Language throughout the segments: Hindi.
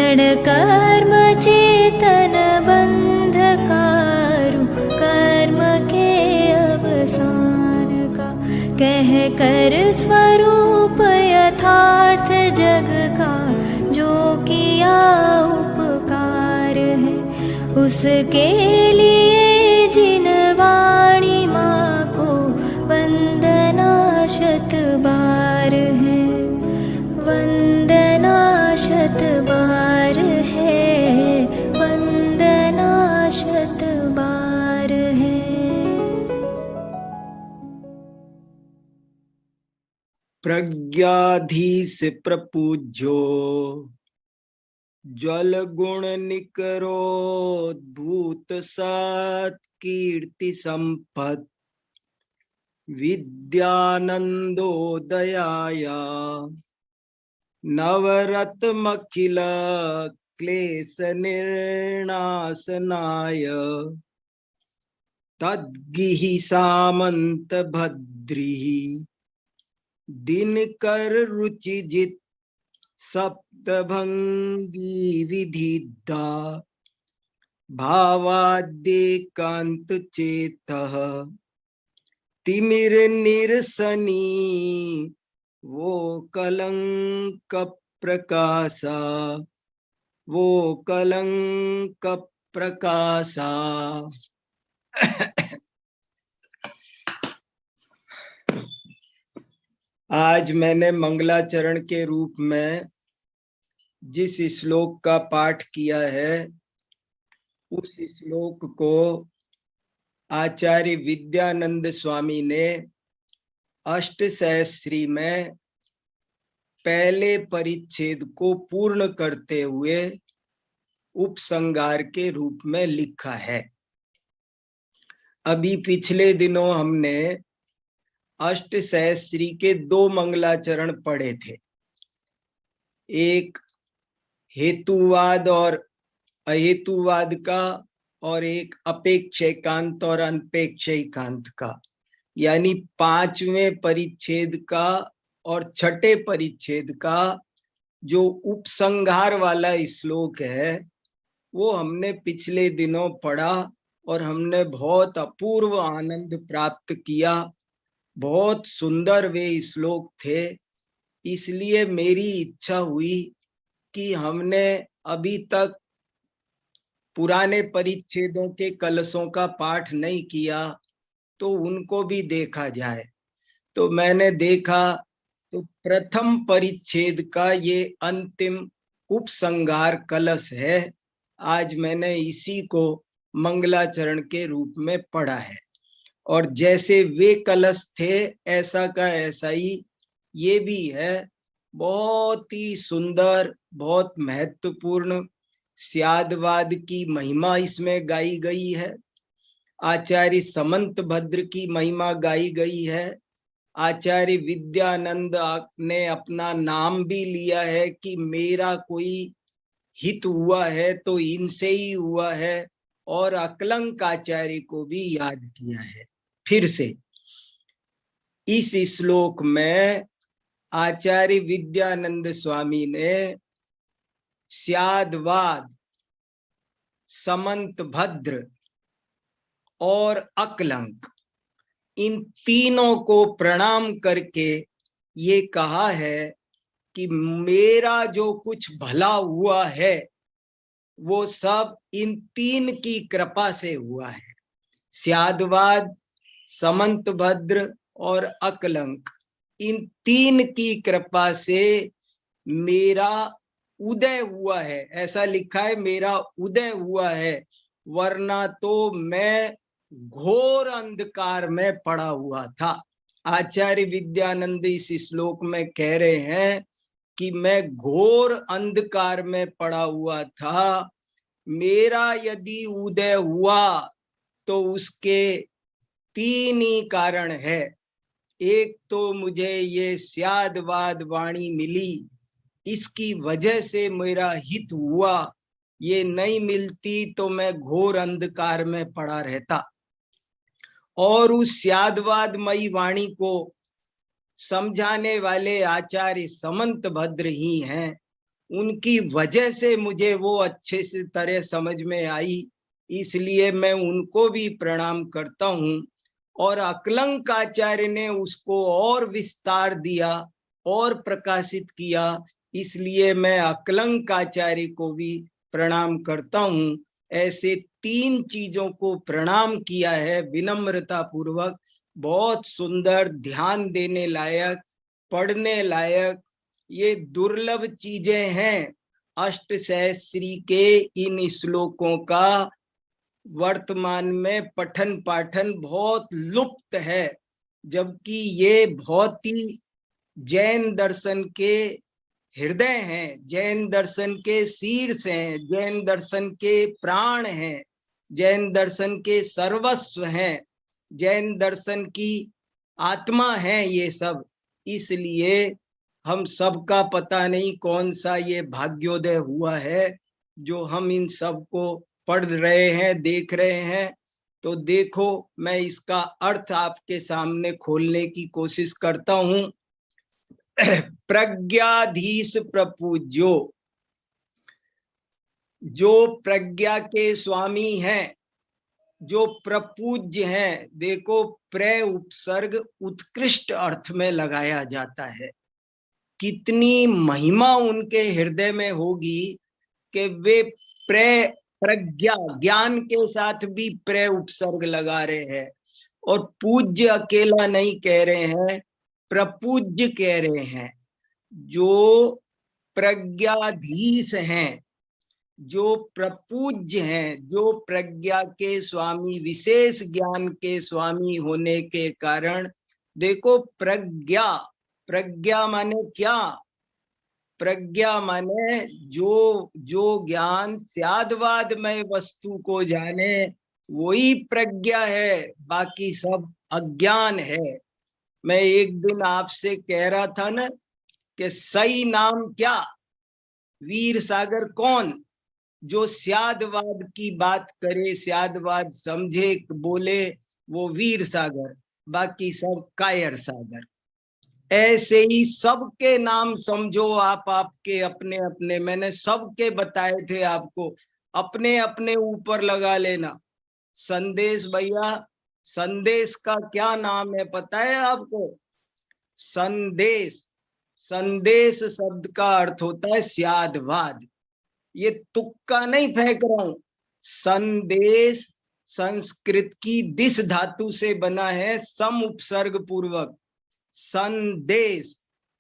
क्षण कर्म चेतन बंधकारु, कर्म के अवसान का कह कर स्वरूप यथार्थ जग का, जो किया उपकार है उसके लिए जिन वाणी माँ को वंदना शत बार है, वंदना शत बार है, वंदना शत बार है। प्रज्ञाधीश प्रपूज्यो ज्वल गुण निकरो भूत सात कीर्ति संपत, विद्यानंदोदयाया नवरत्मखिल क्लेश निर्णासनाय, तद्गिहि सामंत भद्रिः दिनकर रुचिजित सप्तभंगी विधिदा, भावाद्येकांत चेतः तिमिर निरसनी वो कलंक प्रकाशा, वो कलंक प्रकाशा। आज मैंने मंगलाचरण के रूप में जिस श्लोक का पाठ किया है, उस श्लोक को आचार्य विद्यानंद स्वामी ने अष्टसहस्री में पहले परिच्छेद को पूर्ण करते हुए उपसंहार के रूप में लिखा है। अभी पिछले दिनों हमने अष्टसहस्री के 2 मंगलाचरण पढ़े थे, एक हेतुवाद और अहेतुवाद का, और एक अपेक्षैकांत और अनपेक्षैकांत का, यानी 5वें परिच्छेद का और 6ठे परिच्छेद का जो उपसंहार वाला श्लोक है, वो हमने पिछले दिनों पढ़ा और हमने बहुत अपूर्व आनंद प्राप्त किया। बहुत सुंदर वे श्लोक थे, इसलिए मेरी इच्छा हुई कि हमने अभी तक पुराने परिच्छेदों के कलशों का पाठ नहीं किया, तो उनको भी देखा जाए। तो मैंने देखा तो प्रथम परिच्छेद का ये अंतिम उपसंहार कलश है। आज मैंने इसी को मंगलाचरण के रूप में पढ़ा है, और जैसे वे कलश थे ऐसा का ऐसा ही ये भी है। बहुत ही सुंदर, बहुत महत्वपूर्ण स्यादवाद की महिमा इसमें गाई गई है। आचार्य समंत भद्र की महिमा गाई गई है। आचार्य विद्यानंद ने अपना नाम भी लिया है कि मेरा कोई हित हुआ है तो इनसे ही हुआ है, और अकलंक आचार्य को भी याद किया है। फिर से इस श्लोक में आचार्य विद्यानंद स्वामी ने स्यादवाद, समंत भद्र और अकलंक, इन तीनों को प्रणाम करके ये कहा है कि मेरा जो कुछ भला हुआ है वो सब इन 3 की कृपा से हुआ है। स्यादवाद, समंत भद्र और अकलंक, इन 3 की कृपा से मेरा उदय हुआ है। ऐसा लिखा है, मेरा उदय हुआ है, वरना तो मैं घोर अंधकार में पड़ा हुआ था। आचार्य विद्यानंद इस श्लोक में कह रहे हैं कि मैं घोर अंधकार में पड़ा हुआ था। मेरा यदि उदय हुआ तो उसके 3 ही कारण है। एक तो मुझे ये स्यादवाद वाणी मिली, इसकी वजह से मेरा हित हुआ। ये नहीं मिलती तो मैं घोर अंधकार में पड़ा रहता। और उस स्यादवादमयी वाणी को समझाने वाले आचार्य समंत भद्र ही हैं। उनकी वजह से मुझे वो अच्छे से तरह समझ में आई, इसलिए मैं उनको भी प्रणाम करता हूँ। और अकलंक आचार्य ने उसको और विस्तार दिया और प्रकाशित किया, इसलिए मैं अकलंक आचार्य को भी प्रणाम करता हूँ। ऐसे 3 चीजों को प्रणाम किया है विनम्रता पूर्वक। बहुत सुंदर, ध्यान देने लायक, पढ़ने लायक, ये दुर्लभ चीजें हैं। अष्टसहस्री के इन श्लोकों का वर्तमान में पठन पाठन बहुत लुप्त है, जबकि ये बहुत ही जैन दर्शन के हृदय हैं, जैन दर्शन के शीर्ष हैं, जैन दर्शन के प्राण हैं, जैन दर्शन के सर्वस्व हैं, जैन दर्शन की आत्मा है ये सब। इसलिए हम सबका पता नहीं कौन सा ये भाग्योदय हुआ है जो हम इन सब को पढ़ रहे हैं, देख रहे हैं। तो देखो, मैं इसका अर्थ आपके सामने खोलने की कोशिश करता हूं। प्रज्ञाधीश प्रपूज्यो, जो प्रज्ञा के स्वामी हैं, जो प्रपूज्य हैं। देखो, प्र उपसर्ग उत्कृष्ट अर्थ में लगाया जाता है। कितनी महिमा उनके हृदय में होगी कि वे प्रज्ञा, ज्ञान के साथ भी प्र उपसर्ग लगा रहे हैं। और पूज्य अकेला नहीं कह रहे हैं, प्रपूज्य कह रहे हैं। जो प्रज्ञाधीश हैं, जो प्रपूज्य हैं, जो प्रज्ञा के स्वामी, विशेष ज्ञान के स्वामी होने के कारण, देखो प्रज्ञा, प्रज्ञा माने क्या? प्रज्ञा माने जो ज्ञान स्यादवादमय वस्तु को जाने, वही प्रज्ञा है, बाकी सब अज्ञान है। मैं एक दिन आपसे कह रहा था ना कि सही नाम क्या? वीर सागर कौन? जो स्यादवाद की बात करे, स्यादवाद समझे, बोले, वो वीर सागर, बाकी सब कायर सागर। ऐसे ही सबके नाम समझो आप, आपके अपने अपने, मैंने सबके बताए थे आपको, अपने अपने ऊपर लगा लेना। संदेश भैया, संदेश का क्या नाम है पता है आपको? संदेश, संदेश शब्द का अर्थ होता है स्यादवाद। ये तुक्का नहीं फेंक रहा हूं। संदेश संस्कृत की दिस धातु से बना है, सम उपसर्ग पूर्वक। संदेश,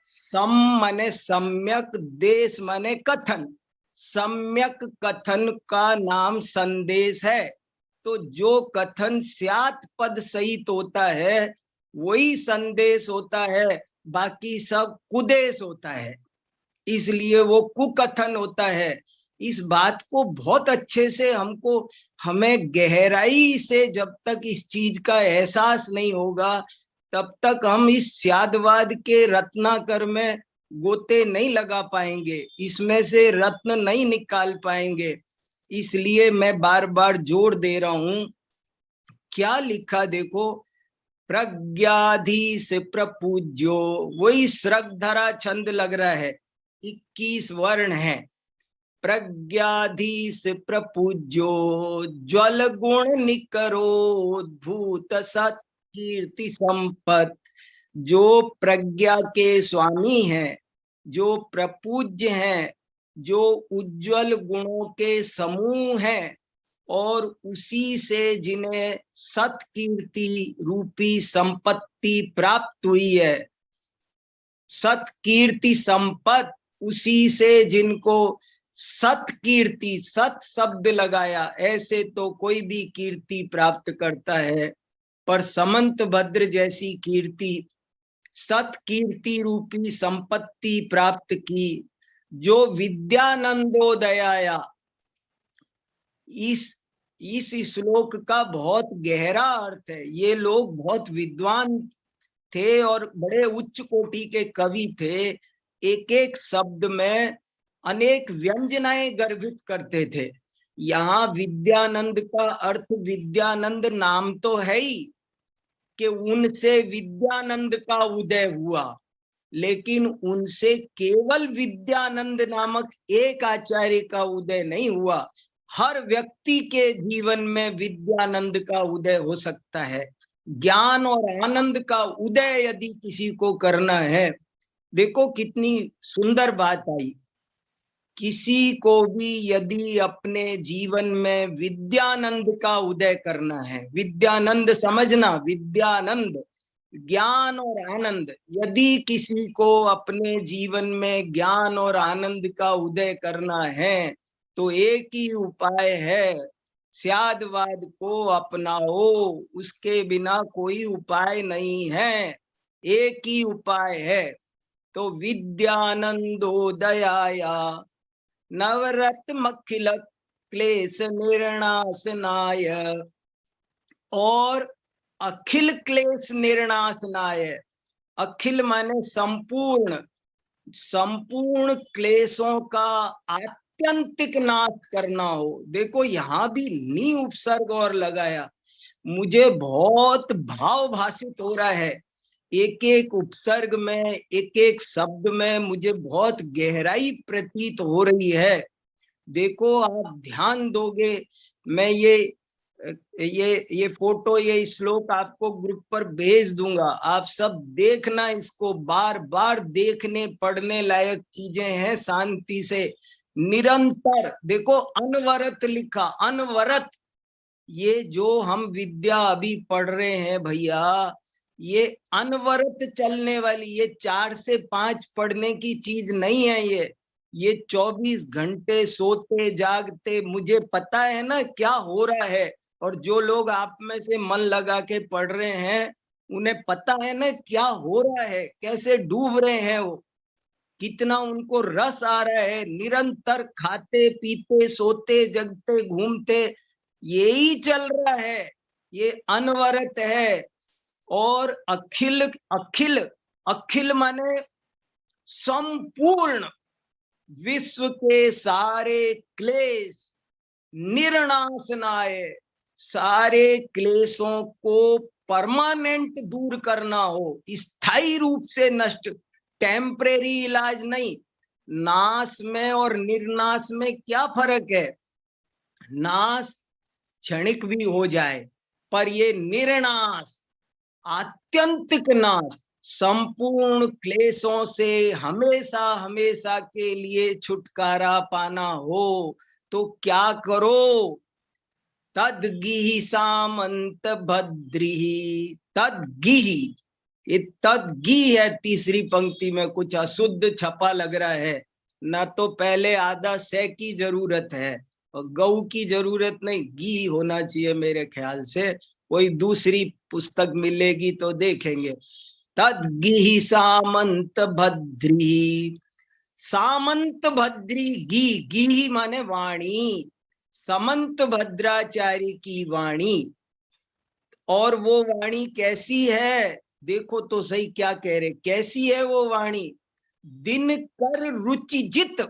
सम माने सम्यक, देश माने कथन, सम्यक कथन का नाम संदेश है। तो जो कथन स्यात् पद सहित होता है वही संदेश होता है, बाकी सब कुदेश होता है, इसलिए वो कुकथन होता है। इस बात को बहुत अच्छे से हमें गहराई से, जब तक इस चीज का एहसास नहीं होगा तब तक हम इस स्यादवाद के रत्नाकर में गोते नहीं लगा पाएंगे, इसमें से रत्न नहीं निकाल पाएंगे। इसलिए मैं बार बार जोर दे रहा हूं। क्या लिखा देखो, प्रज्ञाधीश प्रपूज्यो, वही श्रगधरा छंद लग रहा है, 21 वर्ण है। प्रज्ञाधीश प्रपूज्यो ज्वल गुण निकरोद्भूत सत कीर्ति संपत। जो प्रज्ञा के स्वामी हैं, जो प्रपूज्य हैं, जो उज्जवल गुणों के समूह हैं, और उसी से जिन्हें सत्कीर्ति रूपी संपत्ति प्राप्त हुई है। सत्कीर्ति संपत, उसी से जिनको सत्कीर्ति, सत शब्द लगाया, ऐसे तो कोई भी कीर्ति प्राप्त करता है, पर समंत भद्र जैसी कीर्ति, सत्कीर्ति रूपी संपत्ति प्राप्त की। जो विद्यानंदोदयाया, इस श्लोक का बहुत गहरा अर्थ है। ये लोग बहुत विद्वान थे और बड़े उच्च कोटि के कवि थे, एक एक शब्द में अनेक व्यंजनाएं गर्भित करते थे। यहाँ विद्यानंद का अर्थ, विद्यानंद नाम तो है ही कि उनसे विद्यानंद का उदय हुआ, लेकिन उनसे केवल विद्यानंद नामक एक आचार्य का उदय नहीं हुआ। हर व्यक्ति के जीवन में विद्यानंद का उदय हो सकता है। ज्ञान और आनंद का उदय यदि किसी को करना है, देखो कितनी सुंदर बात आई, किसी को भी यदि अपने जीवन में विद्यानंद का उदय करना है, विद्यानंद समझना, विद्यानंद ज्ञान और आनंद, यदि किसी को अपने जीवन में ज्ञान और आनंद का उदय करना है तो एक ही उपाय है, स्यादवाद को अपनाओ, उसके बिना कोई उपाय नहीं है, एक ही उपाय है। तो विद्यानंदोदयाया नवरत्नमखिल क्लेश निर्णासनाय, और अखिल क्लेश निर्णासनाय, अखिल माने संपूर्ण, संपूर्ण क्लेशों का आत्यंतिक नाश करना हो। देखो यहाँ भी नी उपसर्ग और लगाया, मुझे बहुत भाव भाषित हो रहा है, एक एक उपसर्ग में, एक एक शब्द में मुझे बहुत गहराई प्रतीत हो रही है। देखो आप ध्यान दोगे, मैं ये फोटो, ये श्लोक आपको ग्रुप पर भेज दूंगा, आप सब देखना, इसको बार बार देखने पढ़ने लायक चीजें हैं, शांति से निरंतर। देखो अनवरत लिखा, अनवरत, ये जो हम विद्या अभी पढ़ रहे हैं भैया, ये अनवरत चलने वाली, ये 4 से 5 पढ़ने की चीज नहीं है, ये 24 घंटे सोते जागते, मुझे पता है ना क्या हो रहा है, और जो लोग आप में से मन लगा के पढ़ रहे हैं उन्हें पता है ना क्या हो रहा है, कैसे डूब रहे हैं वो, कितना उनको रस आ रहा है, निरंतर खाते पीते सोते जगते घूमते यही चल रहा है, ये अनवरत है। और अखिल, अखिल, अखिल माने संपूर्ण, विश्व के सारे क्लेश निर्णासनाय, सारे क्लेशों को परमानेंट दूर करना हो, स्थायी रूप से नष्ट, टेम्परेरी इलाज नहीं। नाश में और निर्नाश में क्या फर्क है, नाश क्षणिक भी हो जाए, पर ये निर्नाश, आत्यंतिक नाश, संपूर्ण क्लेशों से हमेशा हमेशा के लिए छुटकारा पाना हो तो क्या करो, तद्गिहि सामंत भद्री, तद्गिहि, ये तद्गी है, तीसरी पंक्ति में कुछ अशुद्ध छपा लग रहा है ना, तो पहले आधा से की जरूरत है और गऊ की जरूरत नहीं, गी होना चाहिए मेरे ख्याल से, कोई दूसरी पुस्तक मिलेगी तो देखेंगे। तद्गिहि सामंत भद्री, सामंत भद्री, गी, गी माने वाणी, समंत भद्राचार्य की वाणी, और वो वाणी कैसी है, देखो तो सही क्या कह रहे, कैसी है वो वाणी, दिन कर रुचि जित,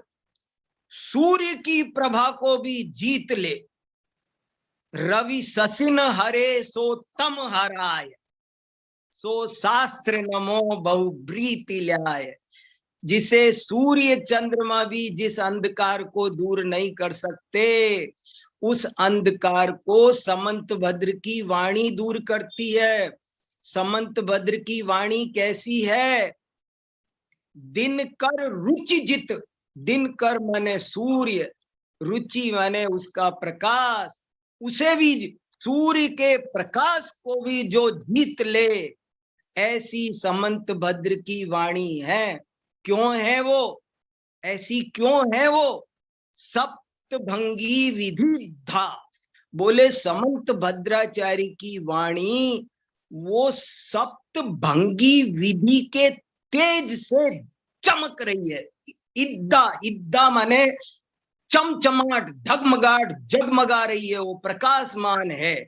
सूर्य की प्रभा को भी जीत ले, रवि ससिन हरे सो तम हराय, सो शास्त्र नमो बहुब्रीति ल्याय, जिसे सूर्य चंद्रमा भी जिस अंधकार को दूर नहीं कर सकते, उस अंधकार को समंत भद्र की वाणी दूर करती है। समंत भद्र की वाणी कैसी है, दिन कर रुचि जित, दिन कर माने सूर्य, रुचि माने उसका प्रकाश, उसे भी, सूर्य के प्रकाश को भी जो जीत ले, ऐसी समंत भद्र की वाणी है। क्यों है वो ऐसी, क्यों है वो, सप्तभंगी विधि था, बोले समंत भद्राचार्य की वाणी वो सप्तभंगी विधि के तेज से चमक रही है। इद्दा, इद्दा माने चमचमाट, ढगमगाट, जगमगा रही है, वो प्रकाशमान है,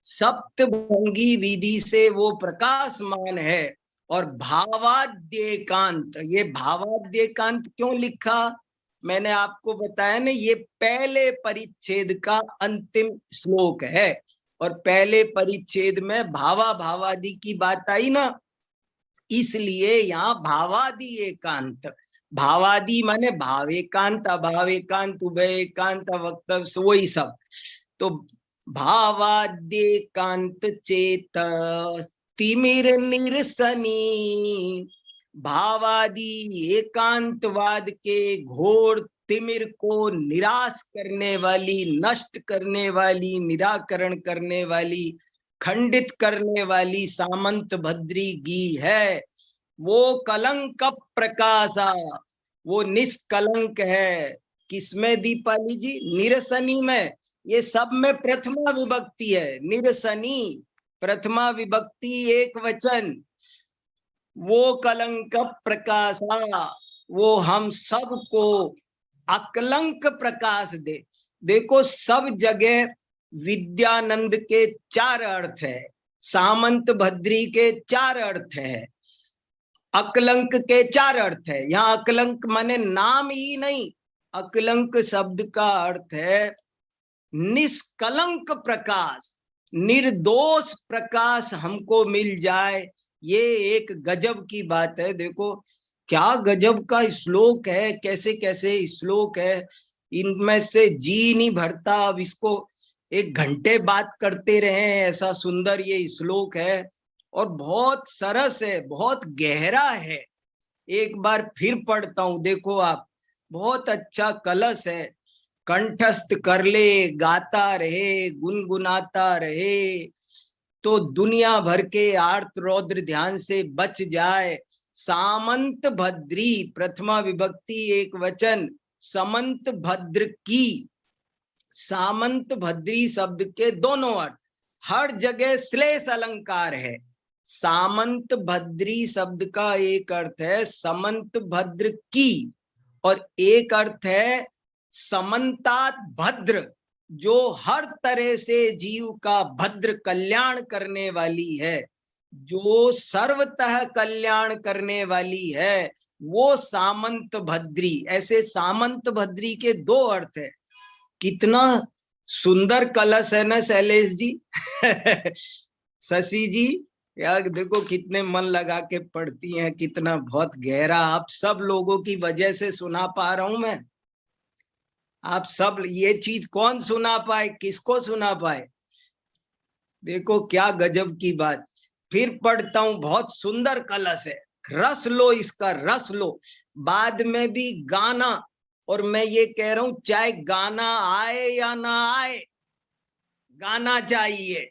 सप्तभंगी विधि से वो प्रकाशमान है। और भावाद्येकांत, ये भावाद्येकांत क्यों लिखा, मैंने आपको बताया ना, ये पहले परिच्छेद का अंतिम श्लोक है, और पहले परिच्छेद में भावा भावादि की बात आई ना, इसलिए यहाँ भावादि एकांत, भावादि माने भाव एकांत, अभाव एकांत, उभय एकांत, वक्तव्य, वही सब। तो भावाद्येकांत चेत तिमिर निरसनी, भावादि एकांतवाद के घोर तिमिर को निराश करने वाली, नष्ट करने वाली, निराकरण करने वाली, खंडित करने वाली सामंत भद्री गी है। वो कलंक प्रकाशा, वो निष्कलंक है। किसमें दीपाली जी? निरसनी में। ये सब में प्रथमा विभक्ति है, निरसनी प्रथमा विभक्ति एक वचन। वो कलंक प्रकाशा, वो हम सबको अकलंक प्रकाश दे। देखो सब जगह विद्यानंद के चार अर्थ है, सामंत भद्री के चार अर्थ है, अकलंक के चार अर्थ है। यहाँ अकलंक माने नाम ही नहीं, अकलंक शब्द का अर्थ है निष्कलंक प्रकाश, निर्दोष प्रकाश हमको मिल जाए। ये एक गजब की बात है। देखो क्या गजब का श्लोक है, कैसे कैसे श्लोक है, इनमें से जी नहीं भरता। अब इसको एक घंटे बात करते रहे, ऐसा सुंदर ये श्लोक है और बहुत सरस है, बहुत गहरा है। एक बार फिर पढ़ता हूं, देखो आप, बहुत अच्छा कलश है। कंठस्थ कर ले, गाता रहे, गुनगुनाता रहे, तो दुनिया भर के आर्त रौद्र ध्यान से बच जाए। सामंत भद्री प्रथमा विभक्ति एक वचन, समंत भद्र की। सामंत भद्री शब्द के दोनों अर्थ, हर जगह श्लेष अलंकार है। सामंत भद्री शब्द का एक अर्थ है समंत भद्र की, और एक अर्थ है समंतात भद्र, जो हर तरह से जीव का भद्र कल्याण करने वाली है, जो सर्वतः कल्याण करने वाली है, वो सामंत भद्री। ऐसे सामंत भद्री के दो अर्थ है। कितना सुंदर कलश है ना शैलेश जी शशि जी, यार देखो कितने मन लगा के पढ़ती हैं, कितना बहुत गहरा। आप सब लोगों की वजह से सुना पा रहा हूं मैं। आप सब ये चीज कौन सुना पाए, किसको सुना पाए? देखो क्या गजब की बात। फिर पढ़ता हूं, बहुत सुंदर कलश है, रस लो इसका, रस लो। बाद में भी गाना, और मैं ये कह रहा हूं चाहे गाना आए या ना आए, गाना चाहिए,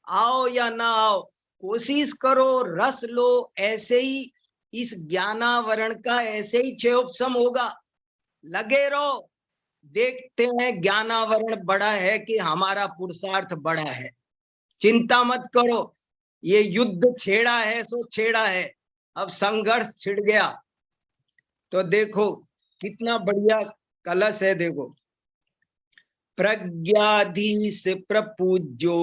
आओ या ना आओ, कोशिश करो, रस लो। ऐसे ही इस ज्ञानावरण का ऐसे ही क्षयोपशम होगा। लगे रहो, देखते हैं ज्ञानावरण बड़ा है कि हमारा पुरुषार्थ बड़ा है। चिंता मत करो, ये युद्ध छेड़ा है सो छेड़ा है, अब संघर्ष छिड़ गया। तो देखो कितना बढ़िया कलश है। देखो, प्रज्ञाधीश प्रपूज्यो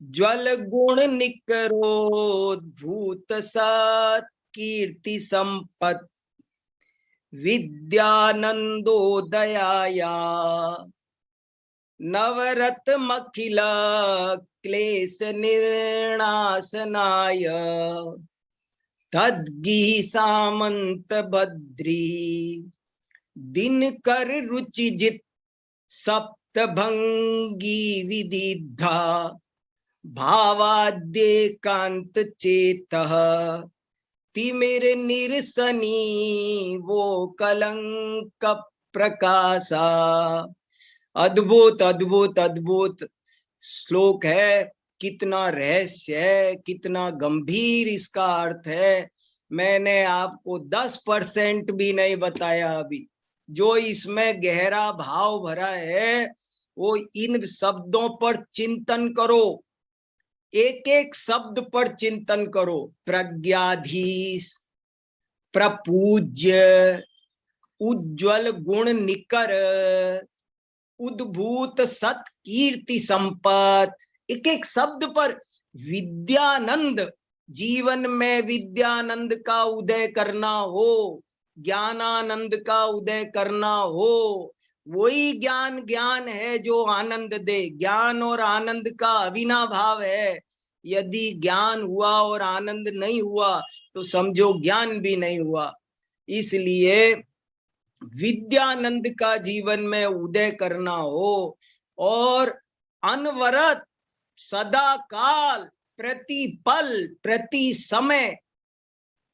ज्वल गुण निकरोद्भूत सत कीर्ति संपत विद्यानंदोदयाया नवरत्मखिल क्लेश निर्णाशनाय तद्गी सामंत भद्री दिनकर रुचिजित सप्तभंगी विदिधा भावाद्येकांत चेतः तिमिर निरसनी वो कलंक प्रकाशा। अद्भुत अद्भुत अद्भुत श्लोक है, कितना रहस्य है, कितना गंभीर इसका अर्थ है। मैंने आपको 10% भी नहीं बताया अभी। जो इसमें गहरा भाव भरा है वो इन शब्दों पर चिंतन करो, एक एक शब्द पर चिंतन करो। प्रज्ञाधीश, प्रपूज्य, उज्ज्वल गुण निकर, उद्भूत सत कीर्ति संपत, एक एक शब्द पर। विद्यानंद, जीवन में विद्यानंद का उदय करना हो, ज्ञानानंद का उदय करना हो, वही ज्ञान ज्ञान है जो आनंद दे। ज्ञान और आनंद का अविनाभाव है। यदि ज्ञान हुआ और आनंद नहीं हुआ तो समझो ज्ञान भी नहीं हुआ। इसलिए विद्यानंद का जीवन में उदय करना हो और अनवरत सदा काल प्रति पल प्रति समय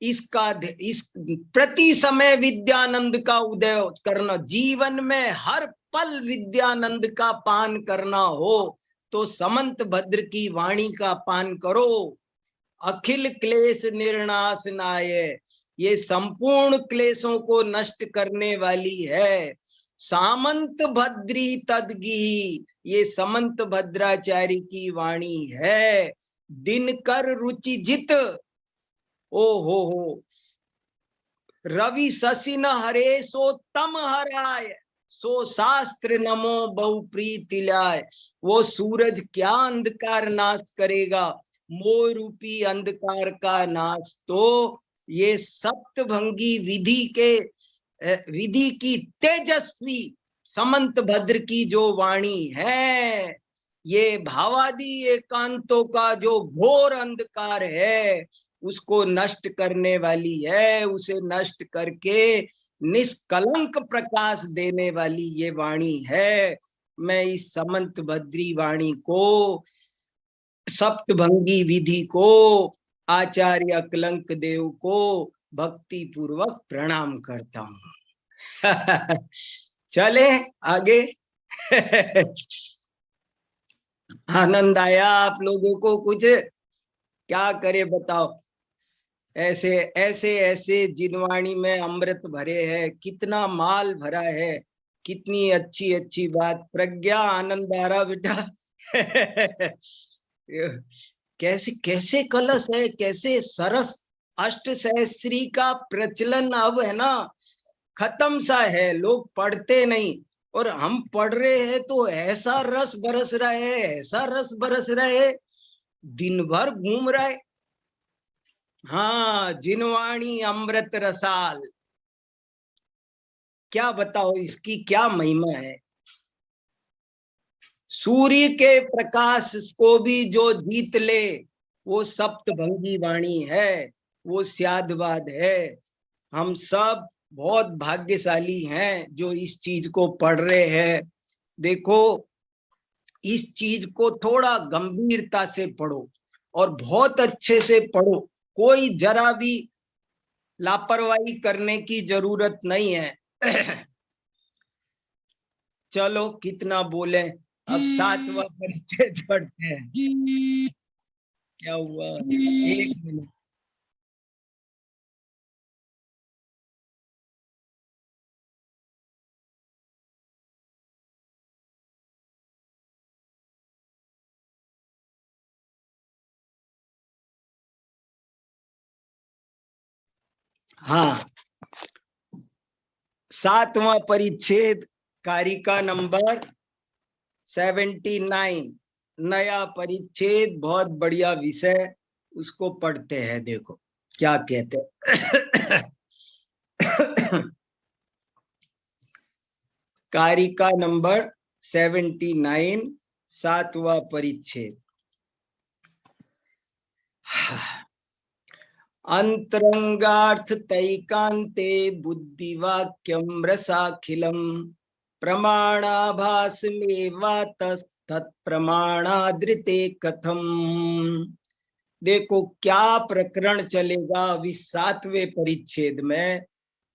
इस प्रति समय विद्यानंद का उदय करना, जीवन में हर पल विद्यानंद का पान करना हो तो समंत भद्र की वाणी का पान करो। अखिल क्लेश निर्नाशनाय, ये संपूर्ण क्लेशों को नष्ट करने वाली है। सामंत भद्री तदगी, ये समंत भद्राचार्य की वाणी है। दिनकर रुचि जित, ओ हो, रवि शशि न हरे सो तम हराय, सो शास्त्र नमो बहु प्रीति लाय। वो सूरज क्या अंधकार नाश करेगा, मोह रूपी अंधकार का नाश तो ये सप्तभंगी विधि की तेजस्वी समंत भद्र की जो वाणी है, ये भावादि एकांतों का जो घोर अंधकार है उसको नष्ट करने वाली है। उसे नष्ट करके निष्कलंक प्रकाश देने वाली ये वाणी है। मैं इस समंत भद्री वाणी को, सप्तभंगी विधि को, आचार्य अकलंक देव को भक्ति पूर्वक प्रणाम करता हूं। चले आगे। आनंद आया आप लोगों को? कुछ क्या करे बताओ। ऐसे ऐसे ऐसे जिनवाणी में अमृत भरे है, कितना माल भरा है, कितनी अच्छी अच्छी बात। प्रज्ञा आनंद आ रहा बेटा। कैसे कैसे कलश है, कैसे सरस। अष्ट सहस्त्री का प्रचलन अब है ना खत्म सा है, लोग पढ़ते नहीं, और हम पढ़ रहे हैं तो ऐसा रस बरस रहा है, ऐसा रस बरस रहा है, दिन भर घूम रहा है। हाँ, जिनवाणी अमृत रसाल, क्या बताओ इसकी क्या महिमा है। सूर्य के प्रकाश को भी जो जीत ले वो सप्तभंगी वाणी है, वो स्यादवाद है। हम सब बहुत भाग्यशाली हैं जो इस चीज को पढ़ रहे हैं। देखो, इस चीज को थोड़ा गंभीरता से पढ़ो और बहुत अच्छे से पढ़ो, कोई जरा भी लापरवाही करने की जरूरत नहीं है। चलो कितना बोले, अब 7वां परिच्छेद पढ़ते हैं। क्या हुआ? 1 मिनट। हाँ, 7वां परिच्छेद, कारिका नंबर 79, नया परिच्छेद, बहुत बढ़िया विषय, उसको पढ़ते हैं। देखो क्या कहते हैं। कारिका नंबर 79, 7वां परिच्छेद। अंतरंगार्थ तैकांते बुद्धिवाक्यम रसाखिलम प्रमाणाभास में तत्प्रमाणादृते कथम। देखो क्या प्रकरण चलेगा अभी 7वें परिच्छेद में,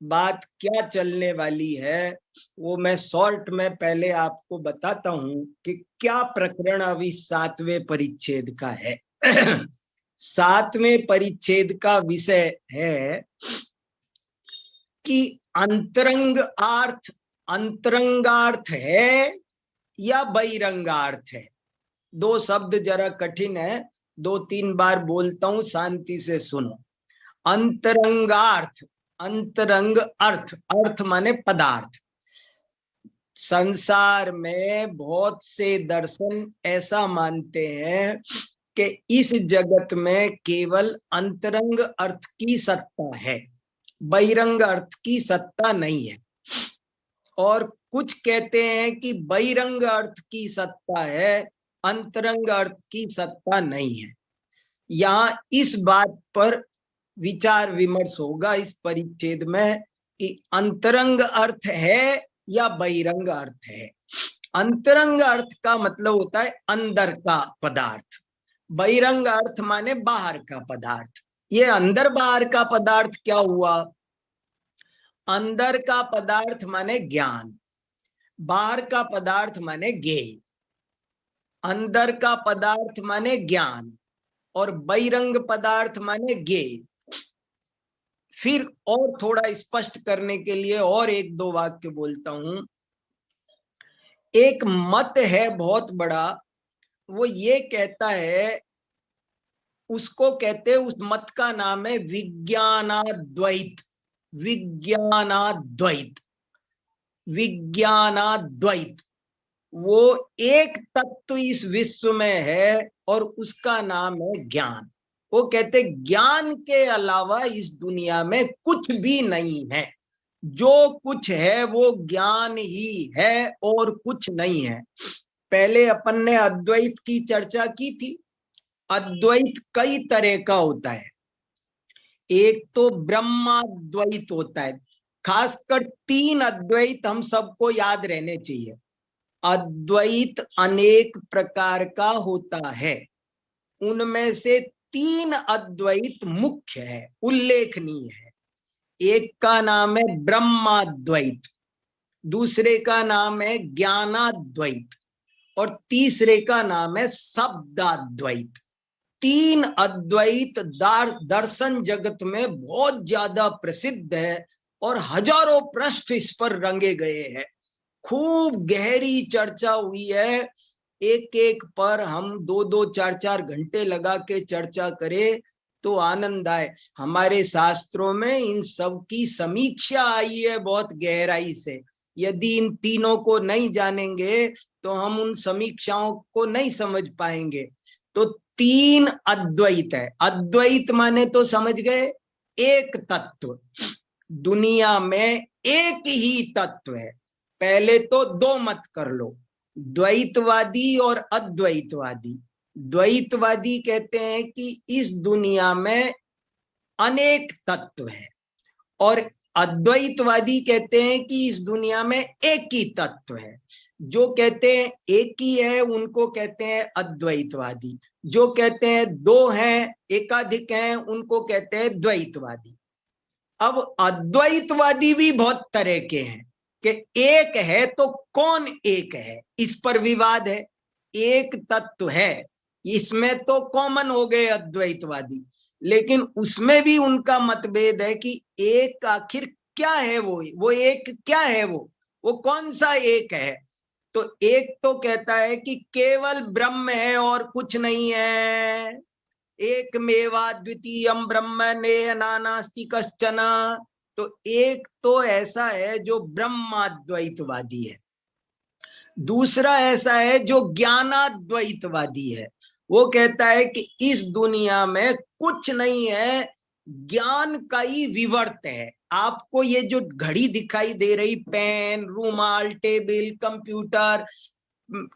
बात क्या चलने वाली है वो मैं शॉर्ट में पहले आपको बताता हूं कि क्या प्रकरण अभी 7वें परिच्छेद का है। 7वें परिच्छेद का विषय है कि अंतरंगार्थ है या बहिरंगार्थ है। 2 शब्द जरा कठिन है, 2-3 बार बोलता हूं, शांति से सुनो। अंतरंगार्थ, अंतरंग अर्थ, अर्थ माने पदार्थ। संसार में बहुत से दर्शन ऐसा मानते हैं कि इस जगत में केवल अंतरंग अर्थ की सत्ता है, बहिरंग अर्थ की सत्ता नहीं है। और कुछ कहते हैं कि बहिरंग अर्थ की सत्ता है, अंतरंग अर्थ की सत्ता नहीं है। यहाँ इस बात पर विचार विमर्श होगा इस परिच्छेद में कि अंतरंग अर्थ है या बहिरंग अर्थ है। अंतरंग अर्थ का मतलब होता है अंदर का पदार्थ, बहिरंग अर्थ माने बाहर का पदार्थ। ये अंदर बाहर का पदार्थ क्या हुआ? अंदर का पदार्थ माने ज्ञान, बाहर का पदार्थ माने ज्ञेय। अंदर का पदार्थ माने ज्ञान और बहिरंग पदार्थ माने ज्ञेय। फिर और थोड़ा स्पष्ट करने के लिए और एक दो वाक्य बोलता हूं। एक मत है बहुत बड़ा, वो ये कहता है, उसको कहते हैं, उस मत का नाम है विज्ञानाद्वैत। विज्ञानाद्वैत, विज्ञानाद्वैत। वो एक तत्व इस विश्व में है और उसका नाम है ज्ञान। वो कहते ज्ञान के अलावा इस दुनिया में कुछ भी नहीं है, जो कुछ है वो ज्ञान ही है और कुछ नहीं है। पहले अपन ने अद्वैत की चर्चा की थी। अद्वैत कई तरह का होता है। एक तो ब्रह्माद्वैत होता है, खासकर 3 अद्वैत हम सबको याद रहने चाहिए। अद्वैत अनेक प्रकार का होता है, उनमें से 3 अद्वैत मुख्य है, उल्लेखनीय है। एक का नाम है ब्रह्माद्वैत, दूसरे का नाम है ज्ञानाद्वैत और तीसरे का नाम है शब्दाद्वैत। 3 अद्वैत दर्शन जगत में बहुत ज्यादा प्रसिद्ध है और हजारों पृष्ठ इस पर रंगे गए हैं। खूब गहरी चर्चा हुई है, एक एक पर हम 2-2 4-4 घंटे लगा के चर्चा करें तो आनंद आए। हमारे शास्त्रों में इन सब की समीक्षा आई है बहुत गहराई से। यदि इन तीनों को नहीं जानेंगे तो हम उन समीक्षाओं को नहीं समझ पाएंगे। तो 3 अद्वैत है। अद्वैत माने तो समझ गए, एक तत्व, दुनिया में एक ही तत्व है। पहले तो 2 मत कर लो, द्वैतवादी और अद्वैतवादी। द्वैतवादी कहते हैं कि इस दुनिया में अनेक तत्व हैं और अद्वैतवादी कहते हैं कि इस दुनिया में एक ही तत्व है। जो कहते हैं एक ही है उनको कहते हैं अद्वैतवादी, जो कहते हैं 2 हैं, एकाधिक हैं, उनको कहते हैं द्वैतवादी। अब अद्वैतवादी भी बहुत तरह के हैं कि एक है तो कौन एक है, इस पर विवाद है। एक तत्व है, इसमें तो कॉमन हो गए अद्वैतवादी, लेकिन उसमें भी उनका मतभेद है कि एक आखिर क्या है, वो एक क्या है, वो कौन सा एक है। तो एक तो कहता है कि केवल ब्रह्म है और कुछ नहीं है, एक मेवा द्वितीयम ब्रह्म नेह नानास्ति कश्चन। तो एक तो ऐसा है जो ब्रह्माद्वैतवादी है। दूसरा ऐसा है जो ज्ञानाद्वैतवादी है, वो कहता है कि इस दुनिया में कुछ नहीं है, ज्ञान का ही विवर्त है। आपको ये जो घड़ी दिखाई दे रही, पेन, रूमाल, टेबल, कंप्यूटर,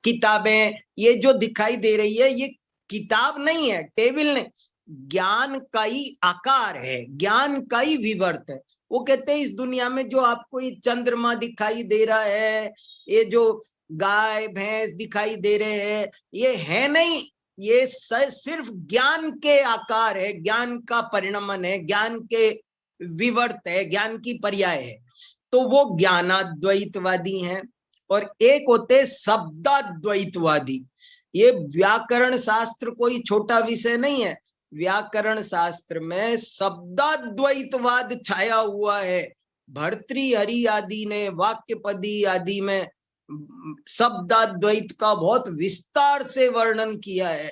किताबें, ये जो दिखाई दे रही है, ये किताब नहीं है, टेबल नहीं, ज्ञान का ही आकार है, ज्ञान का ही विवर्त है। वो कहते हैं इस दुनिया में जो आपको ये चंद्रमा दिखाई दे रहा है, ये जो गाय भैंस दिखाई दे रहे हैं, ये है नहीं, ये सिर्फ ज्ञान के आकार है, ज्ञान का परिणमन है, ज्ञान के विवर्त है, ज्ञान की पर्याय है। तो वो ज्ञानाद्वैतवादी हैं। और एक होते शब्दाद्वैतवादी। ये व्याकरण शास्त्र कोई छोटा विषय नहीं है, व्याकरण शास्त्र में शब्दाद्वैतवाद छाया हुआ है। भर्तृहरि आदि ने वाक्यपदी आदि में शब्दाद्वैत का बहुत विस्तार से वर्णन किया है।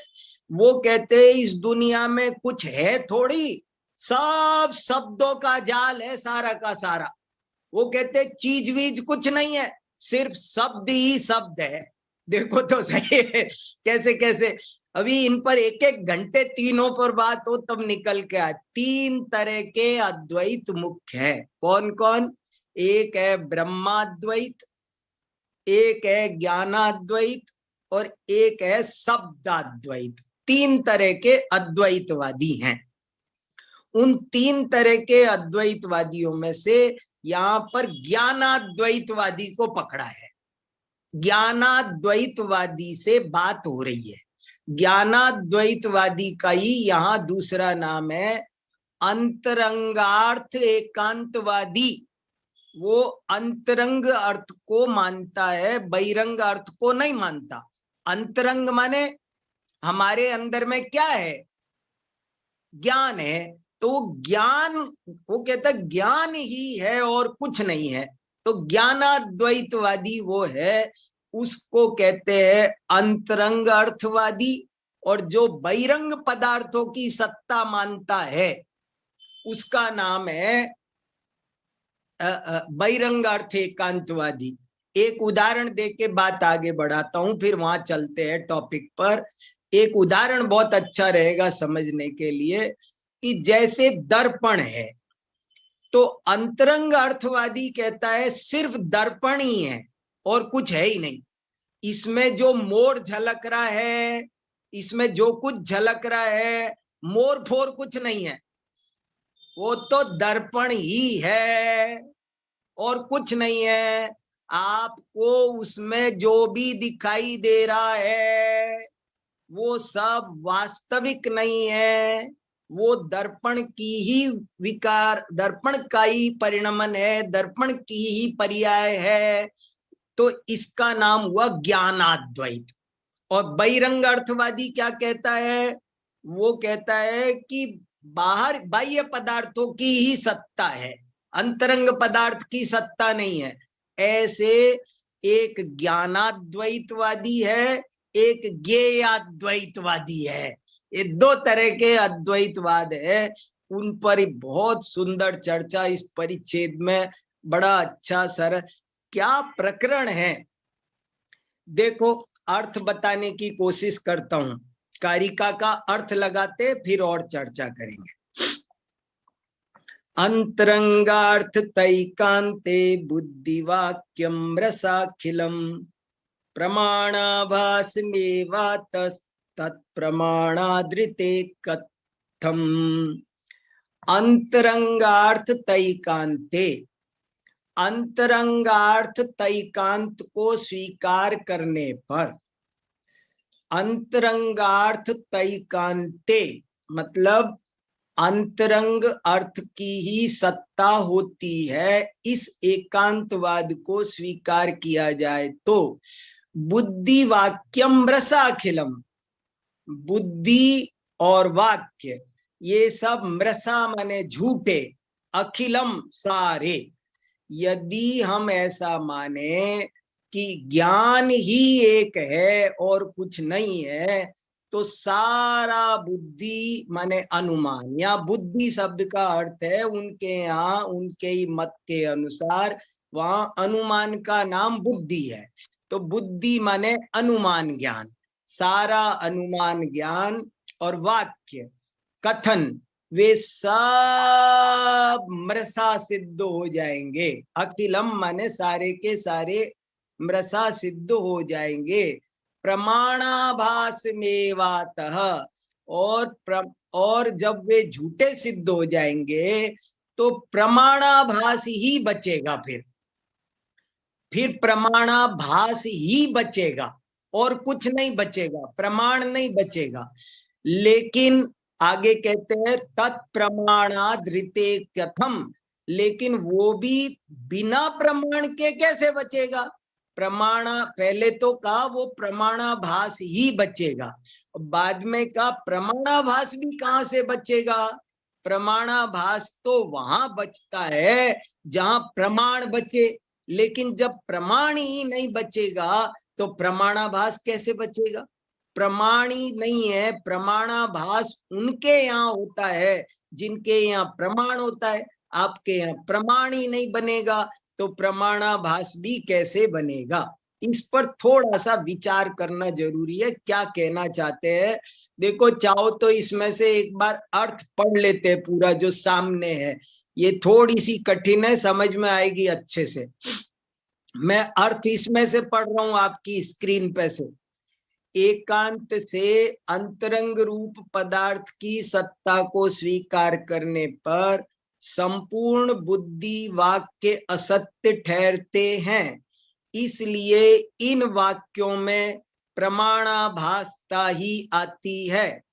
वो कहते हैं इस दुनिया में कुछ है थोड़ी, सब शब्दों का जाल है सारा का सारा। वो कहते हैं चीज वीज कुछ नहीं है, सिर्फ शब्द ही शब्द है। देखो तो सही है कैसे कैसे। अभी इन पर एक एक घंटे तीनों पर बात हो तब निकल के आए। 3 तरह के अद्वैत मुख्य है। कौन कौन? एक है ब्रह्माद्वैत, एक है ज्ञानाद्वैत और एक है शब्दाद्वैत। तीन तरह के अद्वैतवादी हैं। उन तीन तरह के अद्वैतवादियों में से यहाँ पर ज्ञानाद्वैतवादी को पकड़ा है। ज्ञानाद्वैतवादी से बात हो रही है। ज्ञानाद्वैतवादी का ही यहाँ दूसरा नाम है अंतरंगार्थ एकांतवादी। वो अंतरंग अर्थ को मानता है, बहिरंग अर्थ को नहीं मानता। अंतरंग माने हमारे अंदर में क्या है, ज्ञान है, तो ज्ञान वो कहता ज्ञान ही है और कुछ नहीं है। तो ज्ञानाद्वैतवादी वो है, उसको कहते हैं अंतरंग अर्थवादी। और जो बहिरंग पदार्थों की सत्ता मानता है उसका नाम है बहिरंग अर्थ एकांतवादी। एक उदाहरण देके बात आगे बढ़ाता हूं, फिर वहां चलते हैं टॉपिक पर। एक उदाहरण बहुत अच्छा रहेगा समझने के लिए कि जैसे दर्पण है, तो अंतरंग अर्थवादी कहता है सिर्फ दर्पण ही है और कुछ है ही नहीं। इसमें जो मोर झलक रहा है, इसमें जो कुछ झलक रहा है, मोर फोर कुछ नहीं है, वो तो दर्पण ही है और कुछ नहीं है। आपको उसमें जो भी दिखाई दे रहा है वो सब वास्तविक नहीं है, वो दर्पण की ही विकार, दर्पण का ही परिणमन है, दर्पण की ही पर्याय है। तो इसका नाम हुआ ज्ञानाद्वैत। और बहिरंग अर्थवादी क्या कहता है, वो कहता है कि बाहर बाह्य पदार्थों की ही सत्ता है, अंतरंग पदार्थ की सत्ता नहीं है। ऐसे एक ज्ञानाद्वैतवादी है, एक ज्ञेयाद्वैतवादी है। ये दो तरह के अद्वैतवाद है। उन पर बहुत सुंदर चर्चा इस परिच्छेद में, बड़ा अच्छा सर क्या प्रकरण है। देखो अर्थ बताने की कोशिश करता हूं, कारिका का अर्थ लगाते फिर और चर्चा करेंगे। अंतरंगार्थ तैकांते बुद्धिवाक्यम रसाखिलम प्रमाणाभासमेवातस्तत्प्रमाणादृते कथम। अंतरंगार्थ तैकांते, अंतरंगार्थ तैकांत को स्वीकार करने पर, अंतरंगार्थ तैकांते मतलब अंतरंग अर्थ की ही सत्ता होती है, इस एकांतवाद को स्वीकार किया जाए तो बुद्धि वाक्यम रसाखिलम, बुद्धि और वाक्य ये सब मृषा माने झूठे, अखिलम सारे। यदि हम ऐसा माने कि ज्ञान ही एक है और कुछ नहीं है, तो सारा बुद्धि माने अनुमान, या बुद्धि शब्द का अर्थ है उनके यहाँ, उनके ही मत के अनुसार वहां अनुमान का नाम बुद्धि है। तो बुद्धि माने अनुमान ज्ञान, सारा अनुमान ज्ञान और वाक्य कथन वे सब मृषा सिद्ध हो जाएंगे। अखिलम माने सारे के सारे मृषा सिद्ध हो जाएंगे। प्रमाणाभास मेवातः, और जब वे झूठे सिद्ध हो जाएंगे तो प्रमाणाभास ही बचेगा। फिर प्रमाणाभास ही बचेगा और कुछ नहीं बचेगा, प्रमाण नहीं बचेगा। लेकिन आगे कहते हैं तत्प्रमाणादृते कथम, लेकिन वो भी बिना प्रमाण के कैसे बचेगा। प्रमाणा पहले तो कहा वो प्रमाणाभास ही बचेगा, बाद में कहा प्रमाणाभास भी कहां से बचेगा। प्रमाणाभास तो वहां बचता है जहां प्रमाण बचे, लेकिन जब प्रमाण ही नहीं बचेगा तो प्रमाणाभास कैसे बचेगा। प्रमाण ही नहीं है, प्रमाणाभास उनके यहाँ होता है जिनके यहाँ प्रमाण होता है। आपके यहाँ प्रमाण ही नहीं बनेगा तो प्रमाणाभास भी कैसे बनेगा। इस पर थोड़ा सा विचार करना जरूरी है, क्या कहना चाहते हैं। देखो चाहो तो इसमें से एक बार अर्थ पढ़ लेते हैं पूरा जो सामने है। ये थोड़ी सी कठिन है, समझ में आएगी अच्छे से। मैं अर्थ इसमें से पढ़ रहा हूं आपकी स्क्रीन पे से। एकांत से अंतरंग रूप पदार्थ की सत्ता को स्वीकार करने पर संपूर्ण बुद्धि वाक्य असत्य ठहरते हैं। इसलिए इन वाक्यों में प्रमाणाभासता ही आती है।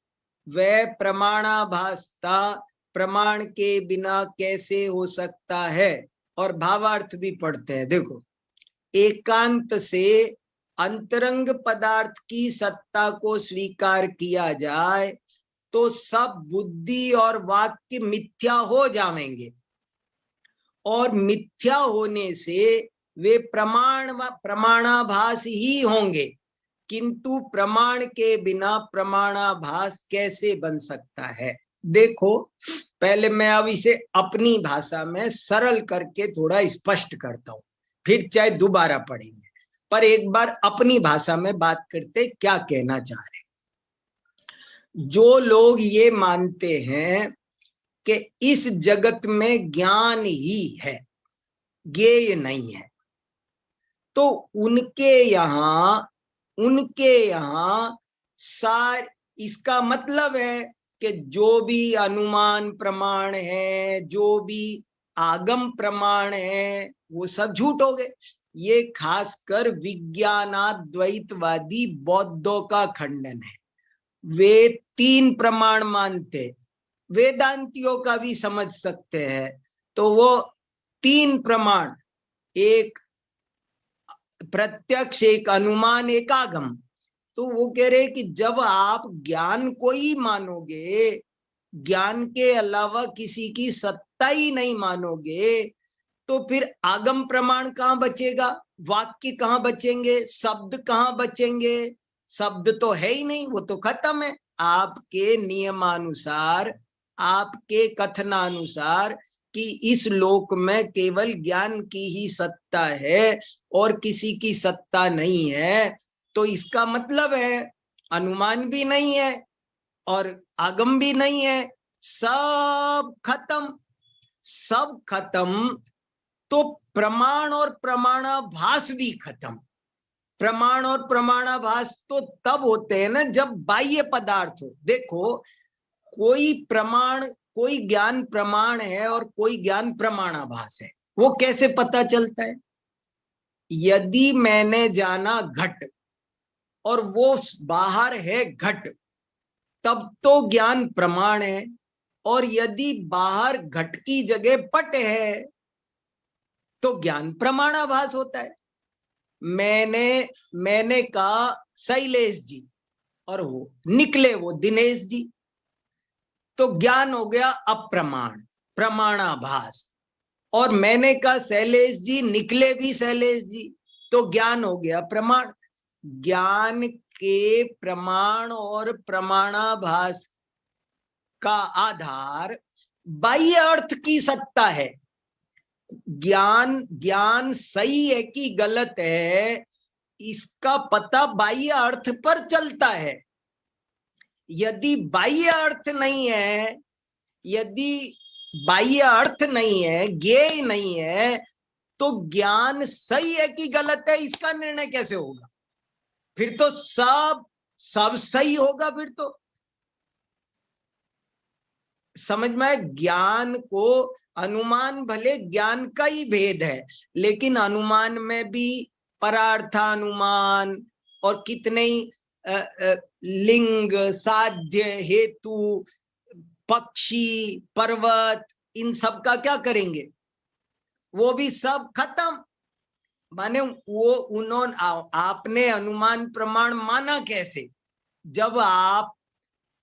वह प्रमाणाभासता प्रमाण के बिना कैसे हो सकता है? और भावार्थ भी पढ़ते हैं। देखो, एकांत से अंतरंग पदार्थ की सत्ता को स्वीकार किया जाए तो सब बुद्धि और वाक्य मिथ्या हो जाएंगे, और मिथ्या होने से वे प्रमाणाभास ही होंगे। किंतु प्रमाण के बिना प्रमाणाभास कैसे बन सकता है? देखो, पहले मैं अब इसे अपनी भाषा में सरल करके थोड़ा स्पष्ट करता हूं, फिर चाहे दोबारा पढ़ेंगे, पर एक बार अपनी भाषा में बात करते क्या कहना चाह रहे। जो लोग ये मानते हैं कि इस जगत में ज्ञान ही है, ज्ञेय नहीं है, तो उनके यहाँ सार इसका मतलब है कि जो भी अनुमान प्रमाण है, जो भी आगम प्रमाण है, वो सब झूठ हो गए। ये खासकर विज्ञानाद्वैतवादी बौद्धों का खंडन है। वे 3 प्रमाण मानते, वेदांतियों का भी समझ सकते हैं। तो वो 3 प्रमाण, एक प्रत्यक्ष, एक अनुमान, एक आगम। तो वो कह रहे कि जब आप ज्ञान को ही मानोगे, ज्ञान के अलावा किसी की सत्ता ही नहीं मानोगे, तो फिर आगम प्रमाण कहाँ बचेगा? वाक्य कहाँ बचेंगे? शब्द कहाँ बचेंगे? शब्द तो है ही नहीं, वो तो खत्म है। आपके नियमानुसार, आपके कथनानुसार कि इस लोक में केवल ज्ञान की ही सत्ता है और किसी की सत्ता नहीं है, तो इसका मतलब है अनुमान भी नहीं है और आगम भी नहीं है, सब खत्म, सब खत्म। तो प्रमाण और प्रमाणाभास भी खत्म। प्रमाण और प्रमाणाभास तो तब होते हैं ना जब बाह्य पदार्थ हो। देखो, कोई प्रमाण, कोई ज्ञान प्रमाण है और कोई ज्ञान प्रमाणाभास है, वो कैसे पता चलता है? यदि मैंने जाना घट और वो बाहर है घट, तब तो ज्ञान प्रमाण है। और यदि बाहर घट की जगह पट है तो ज्ञान प्रमाणाभास होता है। मैंने कहा शैलेश जी और वो निकले वो दिनेश जी, तो ज्ञान हो गया अप्रमाण, प्रमाणाभास। और मैंने कहा शैलेश जी, निकले भी शैलेश जी, तो ज्ञान हो गया प्रमाण। ज्ञान के प्रमाण और प्रमाणाभास का आधार बाह्य अर्थ की सत्ता है। ज्ञान सही है कि गलत है, इसका पता बाह्य अर्थ पर चलता है। यदि बाह्य अर्थ नहीं है, यदि बाह्य अर्थ नहीं है, ज्ञेय नहीं है, तो ज्ञान सही है कि गलत है इसका निर्णय कैसे होगा? फिर तो सब सही होगा। फिर तो समझ में, ज्ञान को, अनुमान भले ज्ञान का ही भेद है, लेकिन अनुमान में भी परार्थानुमान और कितने ही लिंग, साध्य, हेतु, पक्षी, पर्वत, इन सब का क्या करेंगे? वो भी सब खत्म। माने वो उन्होंने, आपने अनुमान प्रमाण माना कैसे? जब आप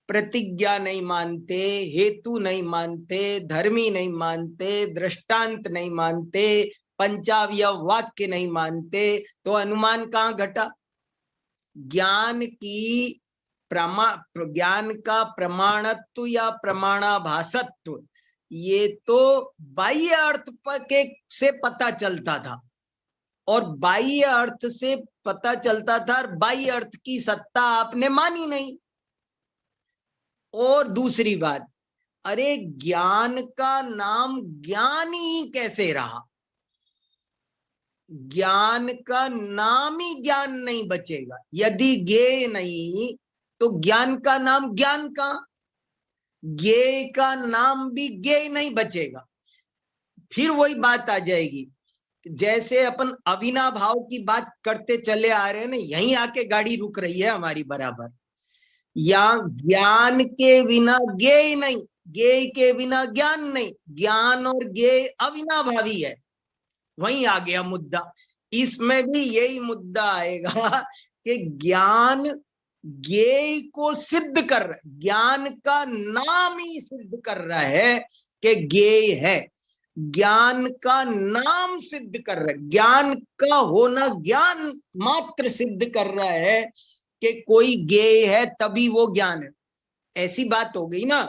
प्रतिज्ञा नहीं मानते, हेतु नहीं मानते, धर्मी नहीं मानते, दृष्टांत नहीं मानते, पंचावयव वाक्य नहीं मानते, तो अनुमान कहाँ घटा? ज्ञान की ज्ञान का प्रमाणत्व या प्रमाणाभासत्व ये तो बाह्य अर्थ के से पता चलता था, और बाह्य अर्थ से पता चलता था, और बाह्य अर्थ की सत्ता आपने मानी नहीं। और दूसरी बात, अरे ज्ञान का नाम ज्ञान ही कैसे रहा? ज्ञान का नाम ही ज्ञान नहीं बचेगा। यदि ज्ञेय नहीं तो ज्ञान का नाम ज्ञान का, ज्ञेय का नाम भी ज्ञेय नहीं बचेगा। फिर वही बात आ जाएगी, जैसे अपन अविनाभाव की बात करते चले आ रहे हैं ना, यहीं आके गाड़ी रुक रही है हमारी बराबर। या ज्ञान के बिना ज्ञेय नहीं, ज्ञेय के बिना ज्ञान नहीं, ज्ञान और ज्ञेय अविनाभावी है। वहीं आ गया मुद्दा। इसमें भी यही मुद्दा आएगा कि ज्ञान ज्ञेय को सिद्ध कर रहा है, ज्ञान का नाम ही सिद्ध कर रहा है कि ज्ञेय है। ज्ञान का नाम सिद्ध कर रहा है, ज्ञान का होना ज्ञान मात्र सिद्ध कर रहा है कि कोई ज्ञेय है तभी वो ज्ञान है। ऐसी बात हो गई ना।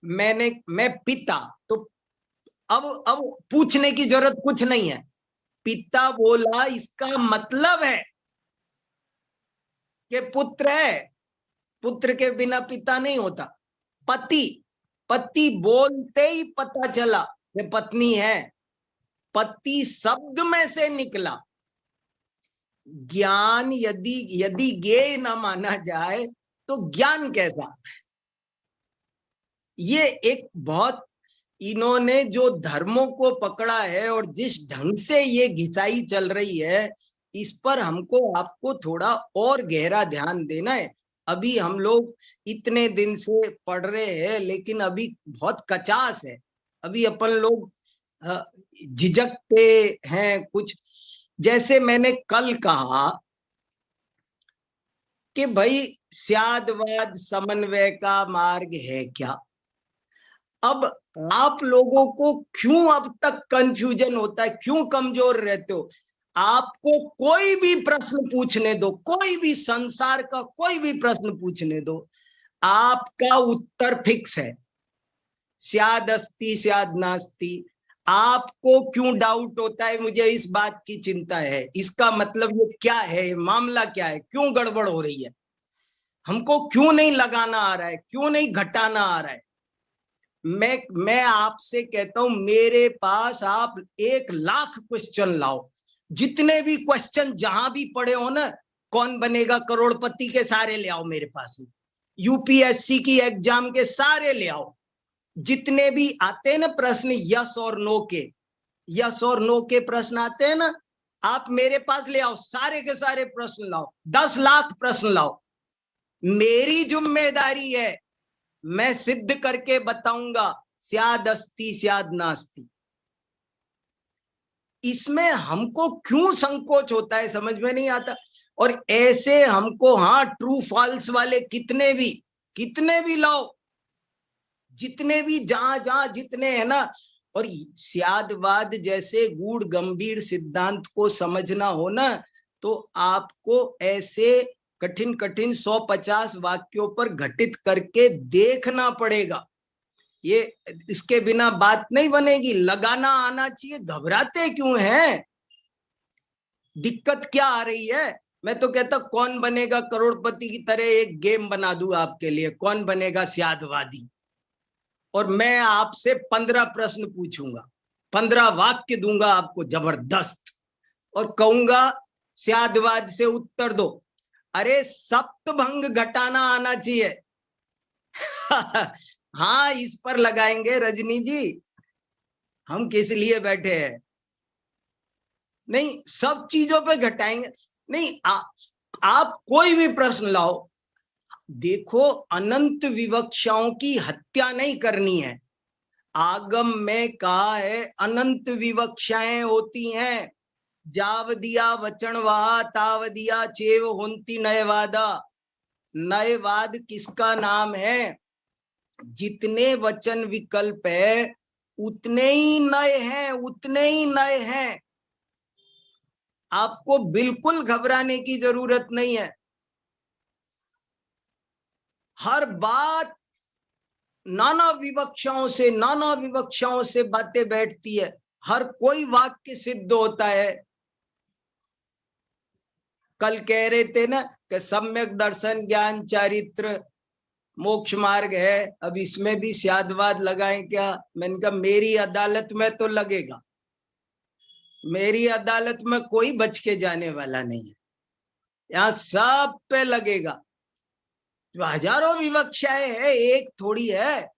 मैं पिता, तो अब पूछने की जरूरत कुछ नहीं है। पिता बोला, इसका मतलब है कि पुत्र है, पुत्र के बिना पिता नहीं होता। पति, पति बोलते ही पता चला कि पत्नी है, पति शब्द में से निकला। ज्ञान यदि ज्ञेय न माना जाए तो ज्ञान कैसा? ये एक बहुत, इन्होंने जो धर्मों को पकड़ा है और जिस ढंग से ये घिसाई चल रही है, इस पर हमको आपको थोड़ा और गहरा ध्यान देना है। अभी हम लोग इतने दिन से पढ़ रहे हैं, लेकिन अभी बहुत कचास है। अभी अपन लोग झिझकते हैं कुछ। जैसे मैंने कल कहा कि भाई स्यादवाद समन्वय का मार्ग है क्या? अब आप लोगों को क्यों अब तक कंफ्यूजन होता है, क्यों कमजोर रहते हो? आपको कोई भी प्रश्न पूछने दो, कोई भी संसार का कोई भी प्रश्न पूछने दो, आपका उत्तर फिक्स है, स्याद अस्ति स्याद नास्ति। आपको क्यों डाउट होता है? मुझे इस बात की चिंता है, इसका मतलब ये क्या है, मामला क्या है, क्यों गड़बड़ हो रही है, हमको क्यों नहीं लगाना आ रहा है, क्यों नहीं घटाना आ रहा है? मैं आपसे कहता हूं, मेरे पास आप 1,00,000 क्वेश्चन लाओ, जितने भी क्वेश्चन जहां भी पड़े हो ना, कौन बनेगा करोड़पति के सारे ले आओ मेरे पास में, यूपीएससी की एग्जाम के सारे ले आओ, जितने भी आते हैं ना प्रश्न यस और नो के, यस और नो के प्रश्न आते हैं ना, आप मेरे पास ले आओ, सारे के सारे प्रश्न लाओ, 10,00,000 प्रश्न लाओ। मेरी जिम्मेदारी है, मैं सिद्ध करके बताऊंगा स्याद अस्ति स्याद नास्ति। इसमें हमको क्यों संकोच होता है समझ में नहीं आता। और ऐसे हमको, हाँ, ट्रू फॉल्स वाले कितने भी लाओ, जितने भी जहां जितने हैं ना। और स्यादवाद जैसे गूढ़ गंभीर सिद्धांत को समझना हो ना, तो आपको ऐसे कठिन 150 वाक्यों पर घटित करके देखना पड़ेगा। ये इसके बिना बात नहीं बनेगी, लगाना आना चाहिए। घबराते क्यों हैं? दिक्कत क्या आ रही है? मैं तो कहता कौन बनेगा करोड़पति की तरह एक गेम बना दूं आपके लिए, कौन बनेगा स्यादवादी। और मैं आपसे 15 प्रश्न पूछूंगा, 15 वाक्य दूंगा आपको जबरदस्त, और कहूंगा स्यादवाद से उत्तर दो। अरे सप्तभंग घटाना आना चाहिए। हाँ, इस पर लगाएंगे रजनी जी, हम किस लिए बैठे हैं? नहीं, सब चीजों पे घटाएंगे। नहीं, आप कोई भी प्रश्न लाओ। देखो, अनंत विवक्षाओं की हत्या नहीं करनी है। आगम में कहा है अनंत विवक्षाएं होती हैं, जावदिया वचन वहा तावदिया चेव होंती नयवादा। नयवाद किसका नाम है? जितने वचन विकल्प है उतने ही नए हैं, उतने ही नए हैं। आपको बिल्कुल घबराने की जरूरत नहीं है। हर बात नाना विवक्षाओं से बातें बैठती है, हर कोई वाक्य सिद्ध होता है। कल कह रहे थे ना कि सम्यक दर्शन ज्ञान चारित्र मोक्ष मार्ग है, अब इसमें भी स्यादवाद लगाएं क्या? मैंने कहा मेरी अदालत में तो लगेगा। मेरी अदालत में कोई बच के जाने वाला नहीं है, यहाँ सब पे लगेगा। जो हजारों विवक्षाएं है, एक थोड़ी है।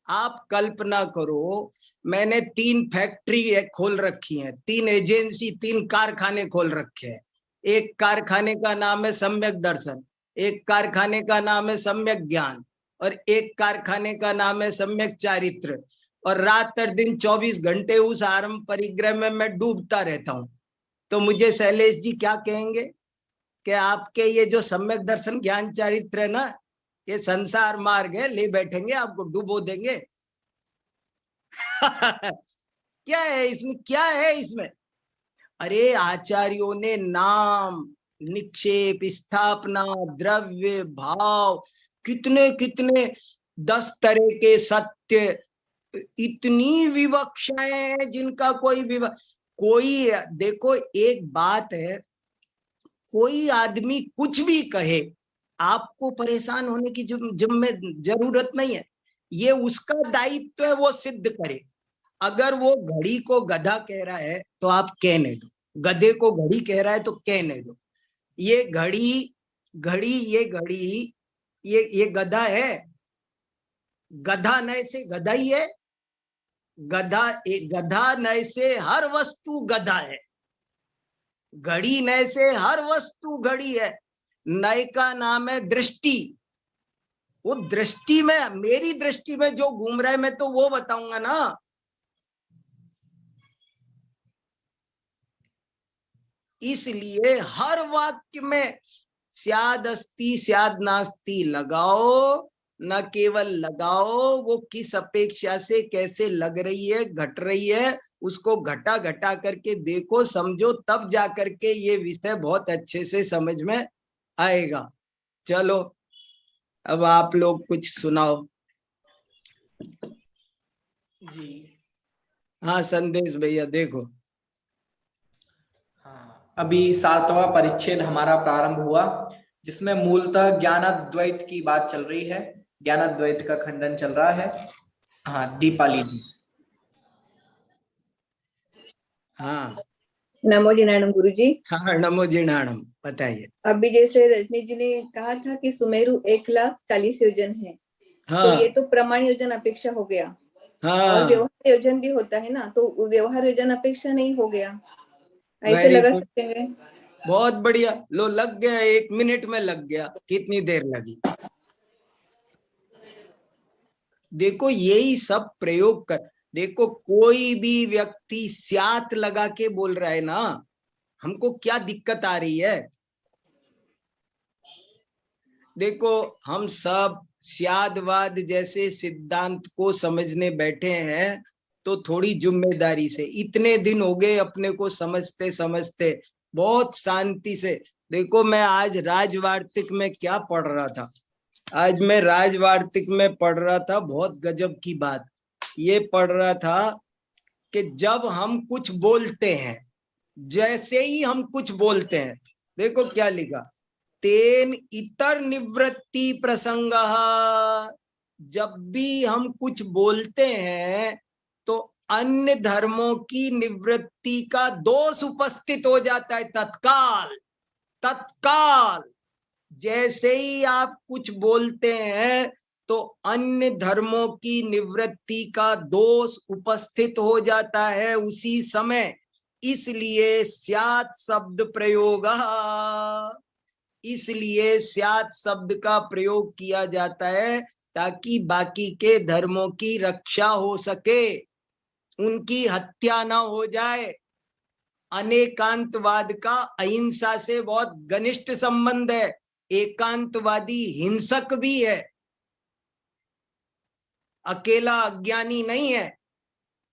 आप कल्पना करो, मैंने 3 फैक्ट्री खोल रखी हैं, 3 एजेंसी, 3 कारखाने खोल रखे हैं। एक कारखाने का नाम है सम्यक दर्शन, एक कारखाने का नाम है सम्यक ज्ञान, और एक कारखाने का नाम है सम्यक चारित्र। और रात और दिन 24 घंटे उस आरंभ परिग्रह में मैं डूबता रहता हूं। तो मुझे शैलेश जी क्या कहेंगे कि आपके ये जो सम्यक दर्शन ज्ञान चारित्र है ना, ये संसार मार्ग है, ले बैठेंगे, आपको डुबो देंगे। क्या है इसमें, क्या है इसमें? अरे आचार्यों ने नाम, निक्षेप, स्थापना, द्रव्य, भाव, कितने कितने 10 तरह के सत्य, इतनी विवक्षाएं हैं जिनका कोई देखो, एक बात है, कोई आदमी कुछ भी कहे, आपको परेशान होने की जरूरत नहीं है। ये उसका दायित्व है, वो सिद्ध करे। अगर वो घड़ी को गधा कह रहा है तो आप कहने दो, गधे को घड़ी कह रहा है तो कहने दो। ये घड़ी घड़ी ये गधा है? गधा नए से गधा ही है। गधा नए से हर वस्तु गधा है, घड़ी नए से हर वस्तु घड़ी है। नए का नाम है दृष्टि। वो दृष्टि में, मेरी दृष्टि में जो घूम रहा है, मैं तो वो बताऊंगा ना। इसलिए हर वाक्य में स्याद अस्ति स्याद नास्ति लगाओ, न केवल लगाओ, वो किस अपेक्षा से कैसे लग रही है, घट रही है, उसको घटा घटा करके देखो, समझो, तब जा करके ये विषय बहुत अच्छे से समझ में आएगा। चलो अब आप लोग कुछ सुनाओ जी। हाँ संदेश भैया, देखो। हाँ, अभी 7वां परिच्छेद हमारा प्रारंभ हुआ, जिसमें मूलतः ज्ञानाद्वैत की बात चल रही है, ज्ञानाद्वैत का खंडन चल रहा है। हाँ, दीपाली जी। हाँ नमो जिनाणम गुरु जी। हाँ, नमो जिनाणम, बताइए। अभी जैसे रजनी जी ने कहा था कि सुमेरु 1,40,000 योजन है। हाँ, तो ये तो प्रमाण योजन अपेक्षा हो गया। हाँ, और व्यवहार योजन भी होता है ना, तो व्यवहार योजन अपेक्षा नहीं हो गया, ऐसे वेरी लगा गुड, सकते हैं। बहुत बढ़िया। लो, लग गया, 1 मिनट में लग गया। कितनी देर लगी? देखो, यही सब प्रयोग कर, देखो कोई भी व्यक्ति स्यात लगा के बोल रहा है ना, हमको क्या दिक्कत आ रही है? देखो, हम सब स्यादवाद जैसे सिद्धांत को समझने बैठे हैं, तो थोड़ी जिम्मेदारी से, इतने दिन हो गए अपने को समझते समझते, बहुत शांति से। देखो, मैं आज राजवार्तिक में क्या पढ़ रहा था, आज मैं राजवार्तिक में पढ़ रहा था, बहुत गजब की बात। ये पढ़ रहा था कि जब हम कुछ बोलते हैं, जैसे ही हम कुछ बोलते हैं, देखो क्या लिखा, तेन इतर निवृत्ति प्रसंग। जब भी हम कुछ बोलते हैं तो अन्य धर्मों की निवृत्ति का दोष उपस्थित हो जाता है, तत्काल तत्काल। जैसे ही आप कुछ बोलते हैं तो अन्य धर्मों की निवृत्ति का दोष उपस्थित हो जाता है उसी समय। इसलिए स्यात् शब्द प्रयोग, इसलिए स्यात् शब्द का प्रयोग किया जाता है, ताकि बाकी के धर्मों की रक्षा हो सके, उनकी हत्या ना हो जाए। अनेकांतवाद का अहिंसा से बहुत घनिष्ठ संबंध है। एकांतवादी हिंसक भी है, अकेला अज्ञानी नहीं है,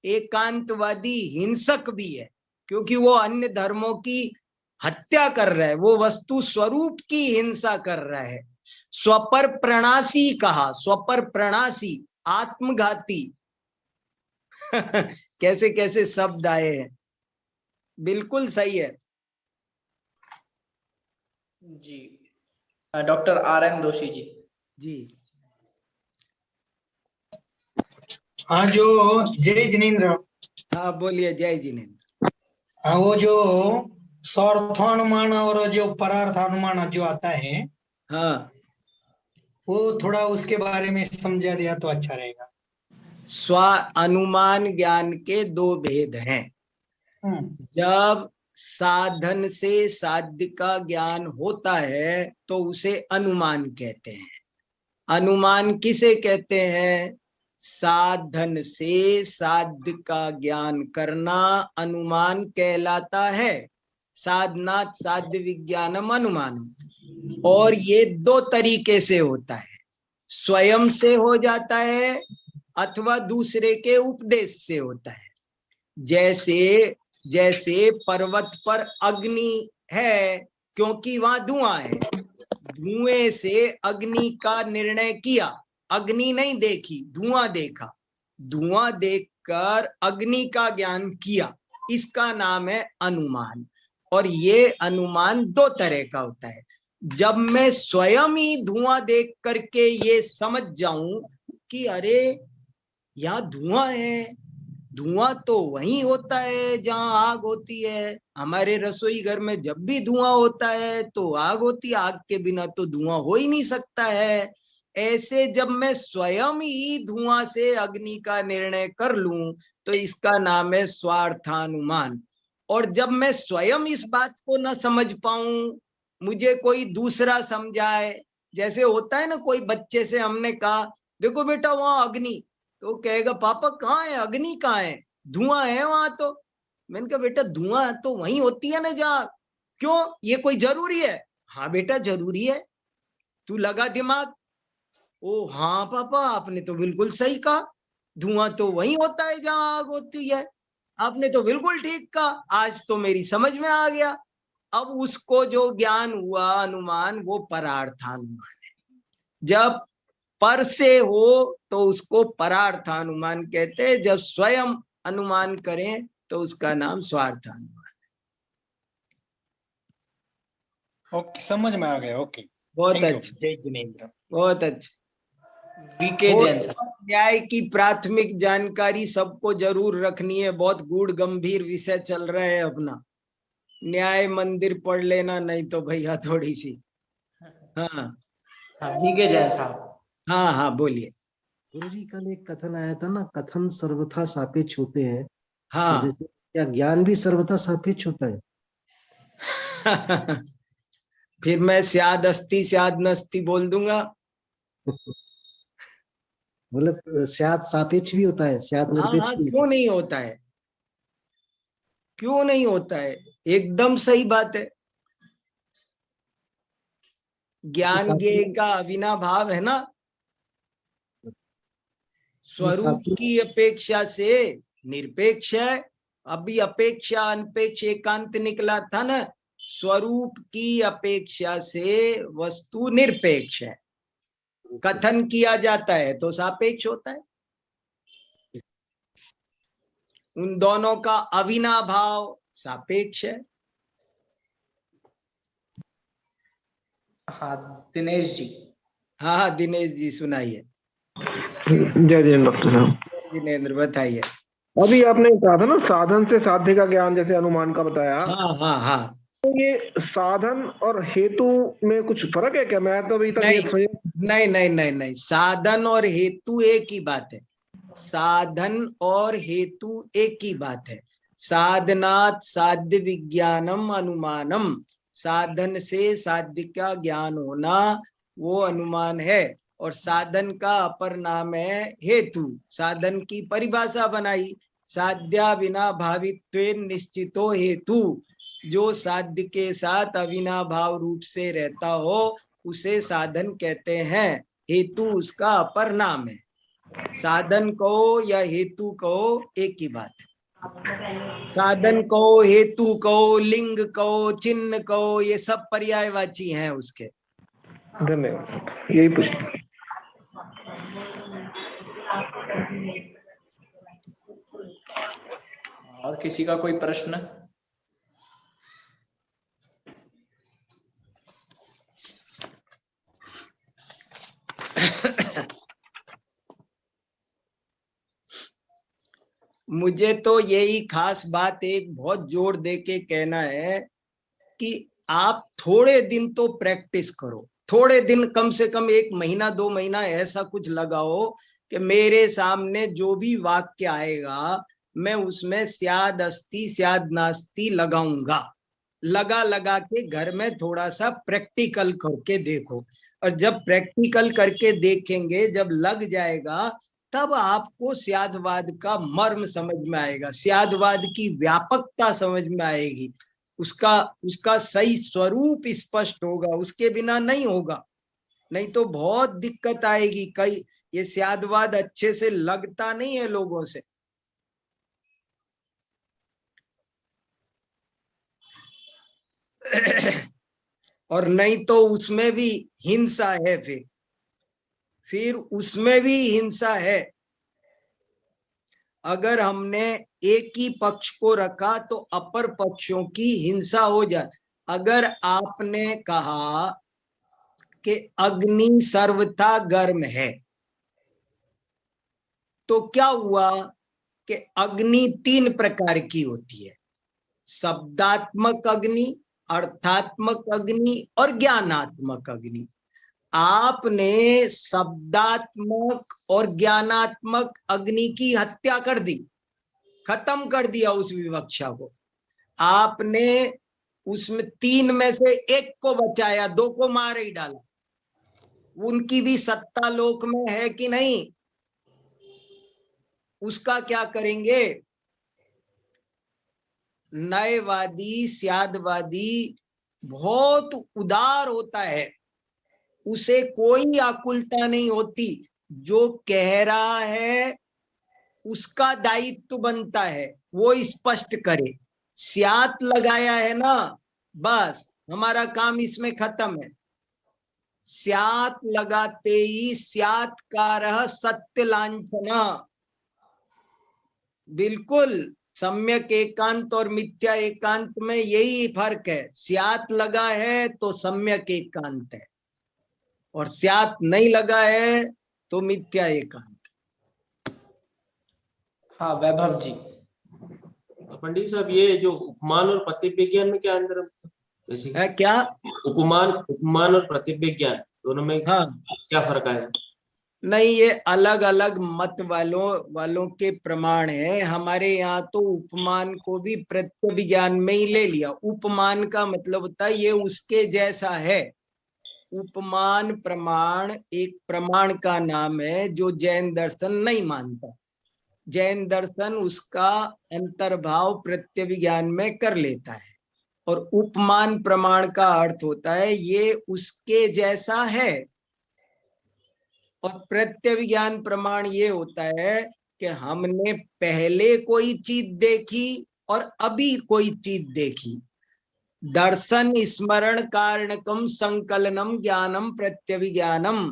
एकांतवादी हिंसक भी है, क्योंकि वो अन्य धर्मों की हत्या कर रहा है, वो वस्तु स्वरूप की हिंसा कर रहा है। स्वपर प्रणासी कहा, स्वपर प्रणासी, आत्मघाती। कैसे कैसे शब्द आए हैं, बिल्कुल सही है जी। डॉक्टर RM दोषी जी। जी। हाँ, जो जय जिनेन्द्र। हाँ बोलिए, जय जिनेन्द्र। हाँ, वो जो स्वार्थानुमान और जो परार्थानुमान जो आता है, हाँ, वो थोड़ा उसके बारे में समझा दिया तो अच्छा रहेगा। स्व अनुमान ज्ञान के दो भेद हैं। जब साधन से साध्य का ज्ञान होता है तो उसे अनुमान कहते हैं। अनुमान किसे कहते हैं? साधन से साध्य का ज्ञान करना अनुमान कहलाता है। साधनात् साध्य विज्ञानम अनुमानम। और ये दो तरीके से होता है, स्वयं से हो जाता है अथवा दूसरे के उपदेश से होता है। जैसे जैसे पर्वत पर अग्नि है क्योंकि वहां धुआं है, धुएं से अग्नि का निर्णय किया, अग्नि नहीं देखी, धुआं देखा, धुआं देखकर अग्नि का ज्ञान किया, इसका नाम है अनुमान। और ये अनुमान दो तरह का होता है। जब मैं स्वयं ही धुआं देख करके ये समझ जाऊं कि अरे यहाँ धुआं है, धुआं तो वहीं होता है जहां आग होती है, हमारे रसोई घर में जब भी धुआं होता है तो आग होती है, आग के बिना तो धुआं हो ही नहीं सकता है। ऐसे जब मैं स्वयं ही धुआं से अग्नि का निर्णय कर लूं तो इसका नाम है स्वार्थानुमान। और जब मैं स्वयं इस बात को न समझ पाऊं, मुझे कोई दूसरा समझाए, जैसे होता है ना, कोई बच्चे से हमने कहा देखो बेटा वहां अग्नि, तो कहेगा पापा कहाँ है, अग्नि कहाँ है, धुआं है वहां तो। मैंने कहा बेटा धुआं तो वहीं होती है ना जहाँ, क्यों ये कोई जरूरी है? हाँ बेटा जरूरी है, तू लगा दिमाग। ओ हाँ पापा आपने तो बिल्कुल सही कहा, धुआं तो वहीं होता है जहाँ आग होती है, आपने तो बिल्कुल ठीक कहा, आज तो मेरी समझ में आ गया। अब उसको जो ज्ञान हुआ अनुमान, वो परार्थानुमान है। जब पर से हो तो उसको परार्थानुमान कहते हैं, जब स्वयं अनुमान करें तो उसका नाम स्वार्थानुमान। ओके, समझ में आ गया। ओके, बहुत थैंक यू। अच्छा, जय जिनेन्द्र। बहुत अच्छा। वीके जैन साहब। न्याय की प्राथमिक जानकारी सबको जरूर रखनी है, बहुत गूढ़ गंभीर विषय चल रहा है अपना। न्याय मंदिर पढ़ लेना, नहीं तो भैया थोड़ी सी। हाँ वीके जैन साहब। हाँ हाँ बोलिए। गुरुजी कल एक कथन आया था ना, कथन सर्वथा सापेक्ष होते हैं। तो हाँ जैसे क्या ज्ञान भी सर्वथा सापेक्ष होता है? फिर मैं स्याद अस्ति स्याद नस्ति बोल दूंगा। मतलब स्याद सापेक्ष भी होता है, स्याद हाँ निरपेक्ष हाँ, भी क्यों नहीं होता है, क्यों नहीं होता है, एकदम सही बात है। ज्ञान ज्ञेय का अविनाभाव है ना, स्वरूप की अपेक्षा से निरपेक्ष है। अभी अपेक्षा अनपेक्ष एकांत निकला था ना, स्वरूप की अपेक्षा से वस्तु निरपेक्ष है। कथन किया जाता है तो सापेक्ष होता है। उन दोनों का अविनाभाव सापेक्ष है। हाँ दिनेश जी। हाँ हाँ दिनेश जी सुनाइए। जय जय डॉक्टर साहब। जिनेन्द्र बताइए। अभी आपने कहा था ना साधन से साध्य का ज्ञान, जैसे अनुमान का बताया। हाँ हाँ हाँ, तो ये साधन और हेतु में कुछ फर्क है क्या? मैं तो अभी तक ये नहीं नहीं नहीं नहीं, साधन और हेतु एक ही बात है। साधन और हेतु एक ही बात है। साधनात् साध्य विज्ञानम अनुमानम, साधन से साध्य का ज्ञान होना वो अनुमान है। और साधन का अपर नाम है हेतु। साधन की परिभाषा बनाई, साध्या बिना भावित्वेन निश्चितो हेतु, जो साध्य के साथ अविनाभाव रूप से रहता हो उसे साधन कहते हैं। हेतु उसका अपर नाम है। साधन कहो या हेतु कहो एक ही बात है। साधन कहो, हेतु कहो, लिंग कहो, चिन्ह कहो, ये सब पर्यायवाची हैं उसके। धन्यवाद, यही पूछ। और किसी का कोई प्रश्न? मुझे तो यही खास बात एक बहुत जोर दे के कहना है कि आप थोड़े दिन तो प्रैक्टिस करो, थोड़े दिन, कम से कम 1 महीना 2 महीना ऐसा कुछ लगाओ कि मेरे सामने जो भी वाक्य आएगा मैं उसमें स्याद अस्ति स्याद नास्ति लगाऊंगा। लगा के घर में थोड़ा सा प्रैक्टिकल करके देखो, और जब प्रैक्टिकल करके देखेंगे, जब लग जाएगा, तब आपको स्यादवाद का मर्म समझ में आएगा, स्यादवाद की व्यापकता समझ में आएगी, उसका सही स्वरूप स्पष्ट होगा। उसके बिना नहीं होगा, नहीं तो बहुत दिक्कत आएगी। कई ये स्यादवाद अच्छे से लगता नहीं है लोगों से। और नहीं तो उसमें भी हिंसा है, फिर उसमें भी हिंसा है। अगर हमने एक ही पक्ष को रखा तो अपर पक्षों की हिंसा हो जाए। अगर आपने कहा कि अग्नि सर्वथा गर्म है, तो क्या हुआ कि अग्नि 3 प्रकार की होती है, शब्दात्मक अग्नि, अर्थात्मक अग्नि और ज्ञानात्मक अग्नि। आपने शब्दात्मक और ज्ञानात्मक अग्नि की हत्या कर दी, खत्म कर दिया उस विवक्षा को। आपने उसमें 3 में से 1 को बचाया, 2 को मार ही डाला। उनकी भी सत्ता लोक में है कि नहीं, उसका क्या करेंगे? न्यायवादी स्यादवादी बहुत उदार होता है, उसे कोई आकुलता नहीं होती। जो कह रहा है उसका दायित्व बनता है वो स्पष्ट करे। स्यात लगाया है ना, बस हमारा काम इसमें खत्म है। स्यात लगाते ही स्यात्कारः सत्य लांछना, बिल्कुल सम्यक एकांत और मिथ्या एकांत में यही फर्क है। स्यात लगा है तो सम्यक एकांत है, और स्यात नहीं लगा है तो मिथ्या एकांत। हाँ वैभव जी। पंडित साहब, ये जो उपमान और प्रतिविज्ञान में क्या अंतर है? क्या उपमान और प्रतिविज्ञान दोनों में हाँ, क्या फर्क है? नहीं, ये अलग अलग मत वालों के प्रमाण है। हमारे यहाँ तो उपमान को भी प्रत्यभिज्ञान में ही ले लिया। उपमान का मतलब होता है ये उसके जैसा है। उपमान प्रमाण एक प्रमाण का नाम है जो जैन दर्शन नहीं मानता। जैन दर्शन उसका अंतर्भाव प्रत्यभिज्ञान में कर लेता है, और उपमान प्रमाण का अर्थ होता है ये उसके जैसा है। और प्रत्यभिज्ञान प्रमाण ये होता है कि हमने पहले कोई चीज देखी और अभी कोई चीज देखी। दर्शन स्मरण कारणकम संकलनम ज्ञानम प्रत्यभिज्ञानम।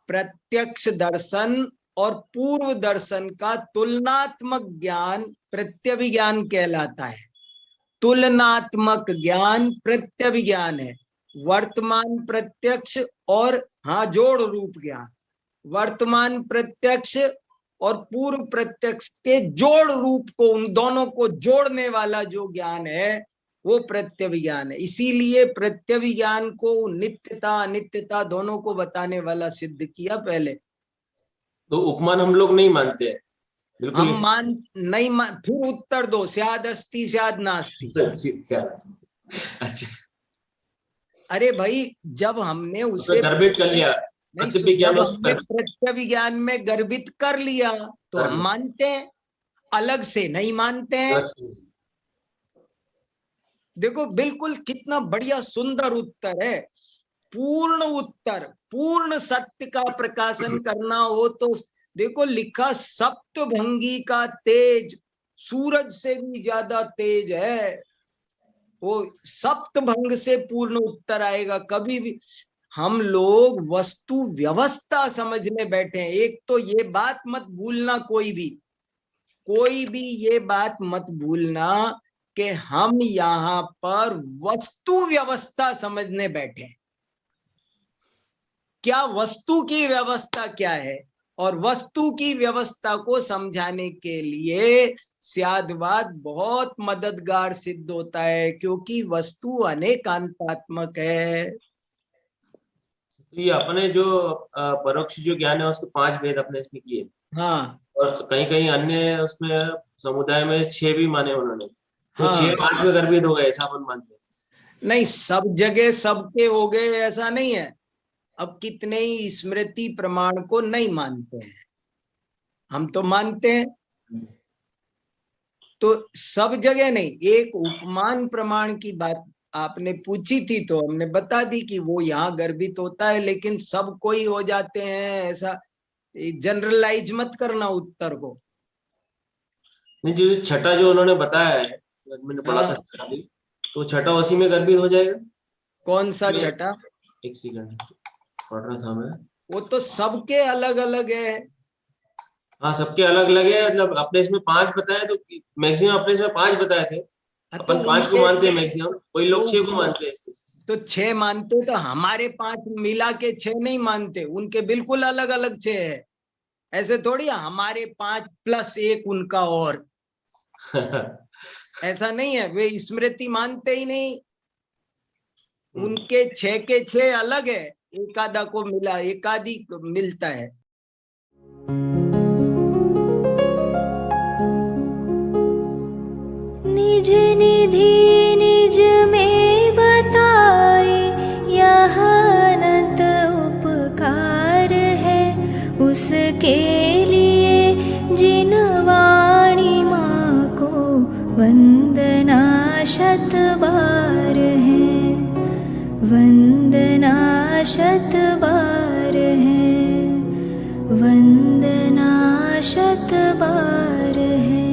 प्रत्यक्ष दर्शन और पूर्व दर्शन का तुलनात्मक ज्ञान प्रत्यभिज्ञान कहलाता है। तुलनात्मक ज्ञान प्रत्यभिज्ञान है। वर्तमान प्रत्यक्ष और जोड़ रूप ज्ञान, वर्तमान प्रत्यक्ष और पूर्व प्रत्यक्ष के जोड़ रूप को, उन दोनों को जोड़ने वाला जो ज्ञान है वो प्रत्यभिज्ञान है। इसीलिए प्रत्यभिज्ञान को नित्यता अनित्यता दोनों को बताने वाला सिद्ध किया पहले। तो उपमान हम लोग नहीं मानते हैं, बिल्कुल हम नहीं फिर उत्तर दो, स्याद अस्ति स्याद नास्ति। अच्छा, अरे भाई, जब हमने उसे गर्भित कर लिया, जब हमने प्रत्यभिज्ञान में गर्भित कर लिया तो हम मानते हैं, अलग से नहीं मानते हैं। देखो बिल्कुल कितना बढ़िया सुंदर उत्तर है। पूर्ण उत्तर, पूर्ण सत्य का प्रकाशन करना हो तो देखो लिखा, सप्तभंगी का तेज सूरज से भी ज्यादा तेज है। वो सप्तभंग से पूर्ण उत्तर आएगा कभी भी। हम लोग वस्तु व्यवस्था समझने बैठे हैं। एक तो ये बात मत भूलना, कोई भी ये बात मत भूलना कि हम यहाँ पर वस्तु व्यवस्था समझने बैठे हैं। क्या वस्तु की व्यवस्था क्या है? और वस्तु की व्यवस्था को समझाने के लिए स्यादवाद बहुत मददगार सिद्ध होता है, क्योंकि वस्तु अनेकांतात्मक है। तो ये अपने जो परोक्ष जो ज्ञान है उसको 5 भेद अपने इसमें किए, हाँ और कहीं कहीं अन्य उसमें समुदाय में 6 भी माने उन्होंने, तो हाँ 6 5 में गर्भित हो गए ऐसा अपन मानते हैं। नहीं, सब जगह सबके हो गए ऐसा नहीं है। अब कितने ही स्मृति प्रमाण को नहीं मानते हैं, हम तो मानते हैं। तो सब जगह नहीं, एक उपमान प्रमाण की बात आपने पूछी थी तो हमने बता दी कि वो यहाँ गर्भित होता है, लेकिन सब कोई हो जाते हैं ऐसा जनरलाइज मत करना उत्तर को। नहीं, जो छठा जो उन्होंने बताया है, मैंने पढ़ा था छठा भी, तो छठा उसी में गर्भित हो जाएगा। कौन सा छठा? एक सेकंड पढ़ रहा था मैं। वो तो सबके अलग अलग है। हाँ, सबके अलग अलग है, मतलब अपने इसमें 5 बताए, तो मैक्सिमम अपने इसमें 5 बताए थे। अपन 5 को मानते हैं मैक्सिमम, कोई लोग 6 को मानते हैं। तो 6 मानते, तो हमारे 5 मिला के 6 नहीं मानते, उनके बिल्कुल अलग अलग 6 है। ऐसे थोड़ी हमारे 5 प्लस 1 उनका और ऐसा नहीं है, वे स्मृति मानते ही नहीं। उनके 6 के 6 अलग है, एकादा को मिला, एकादी मिलता है। निज निधि निज में बताए, यह अनंत उपकार है उसके लिए जिन वाणी माँ को वंदना शत बार है, वंदना शत बार है, वंदना शत बार है।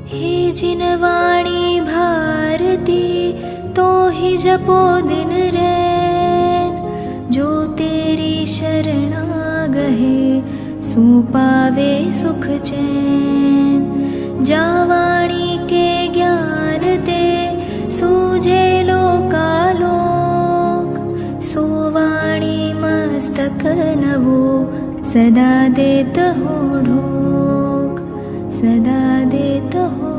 हे जिन वाणी भारती तो ही जपो दिन रैन, जो तेरी शरणा गहे सो पावे सुख चैन। जा वाणी के ज्ञान ते सूझे लोकालोक, सो वाणी मस्तक नवो सदा देत हो ढोक, सदा देत हो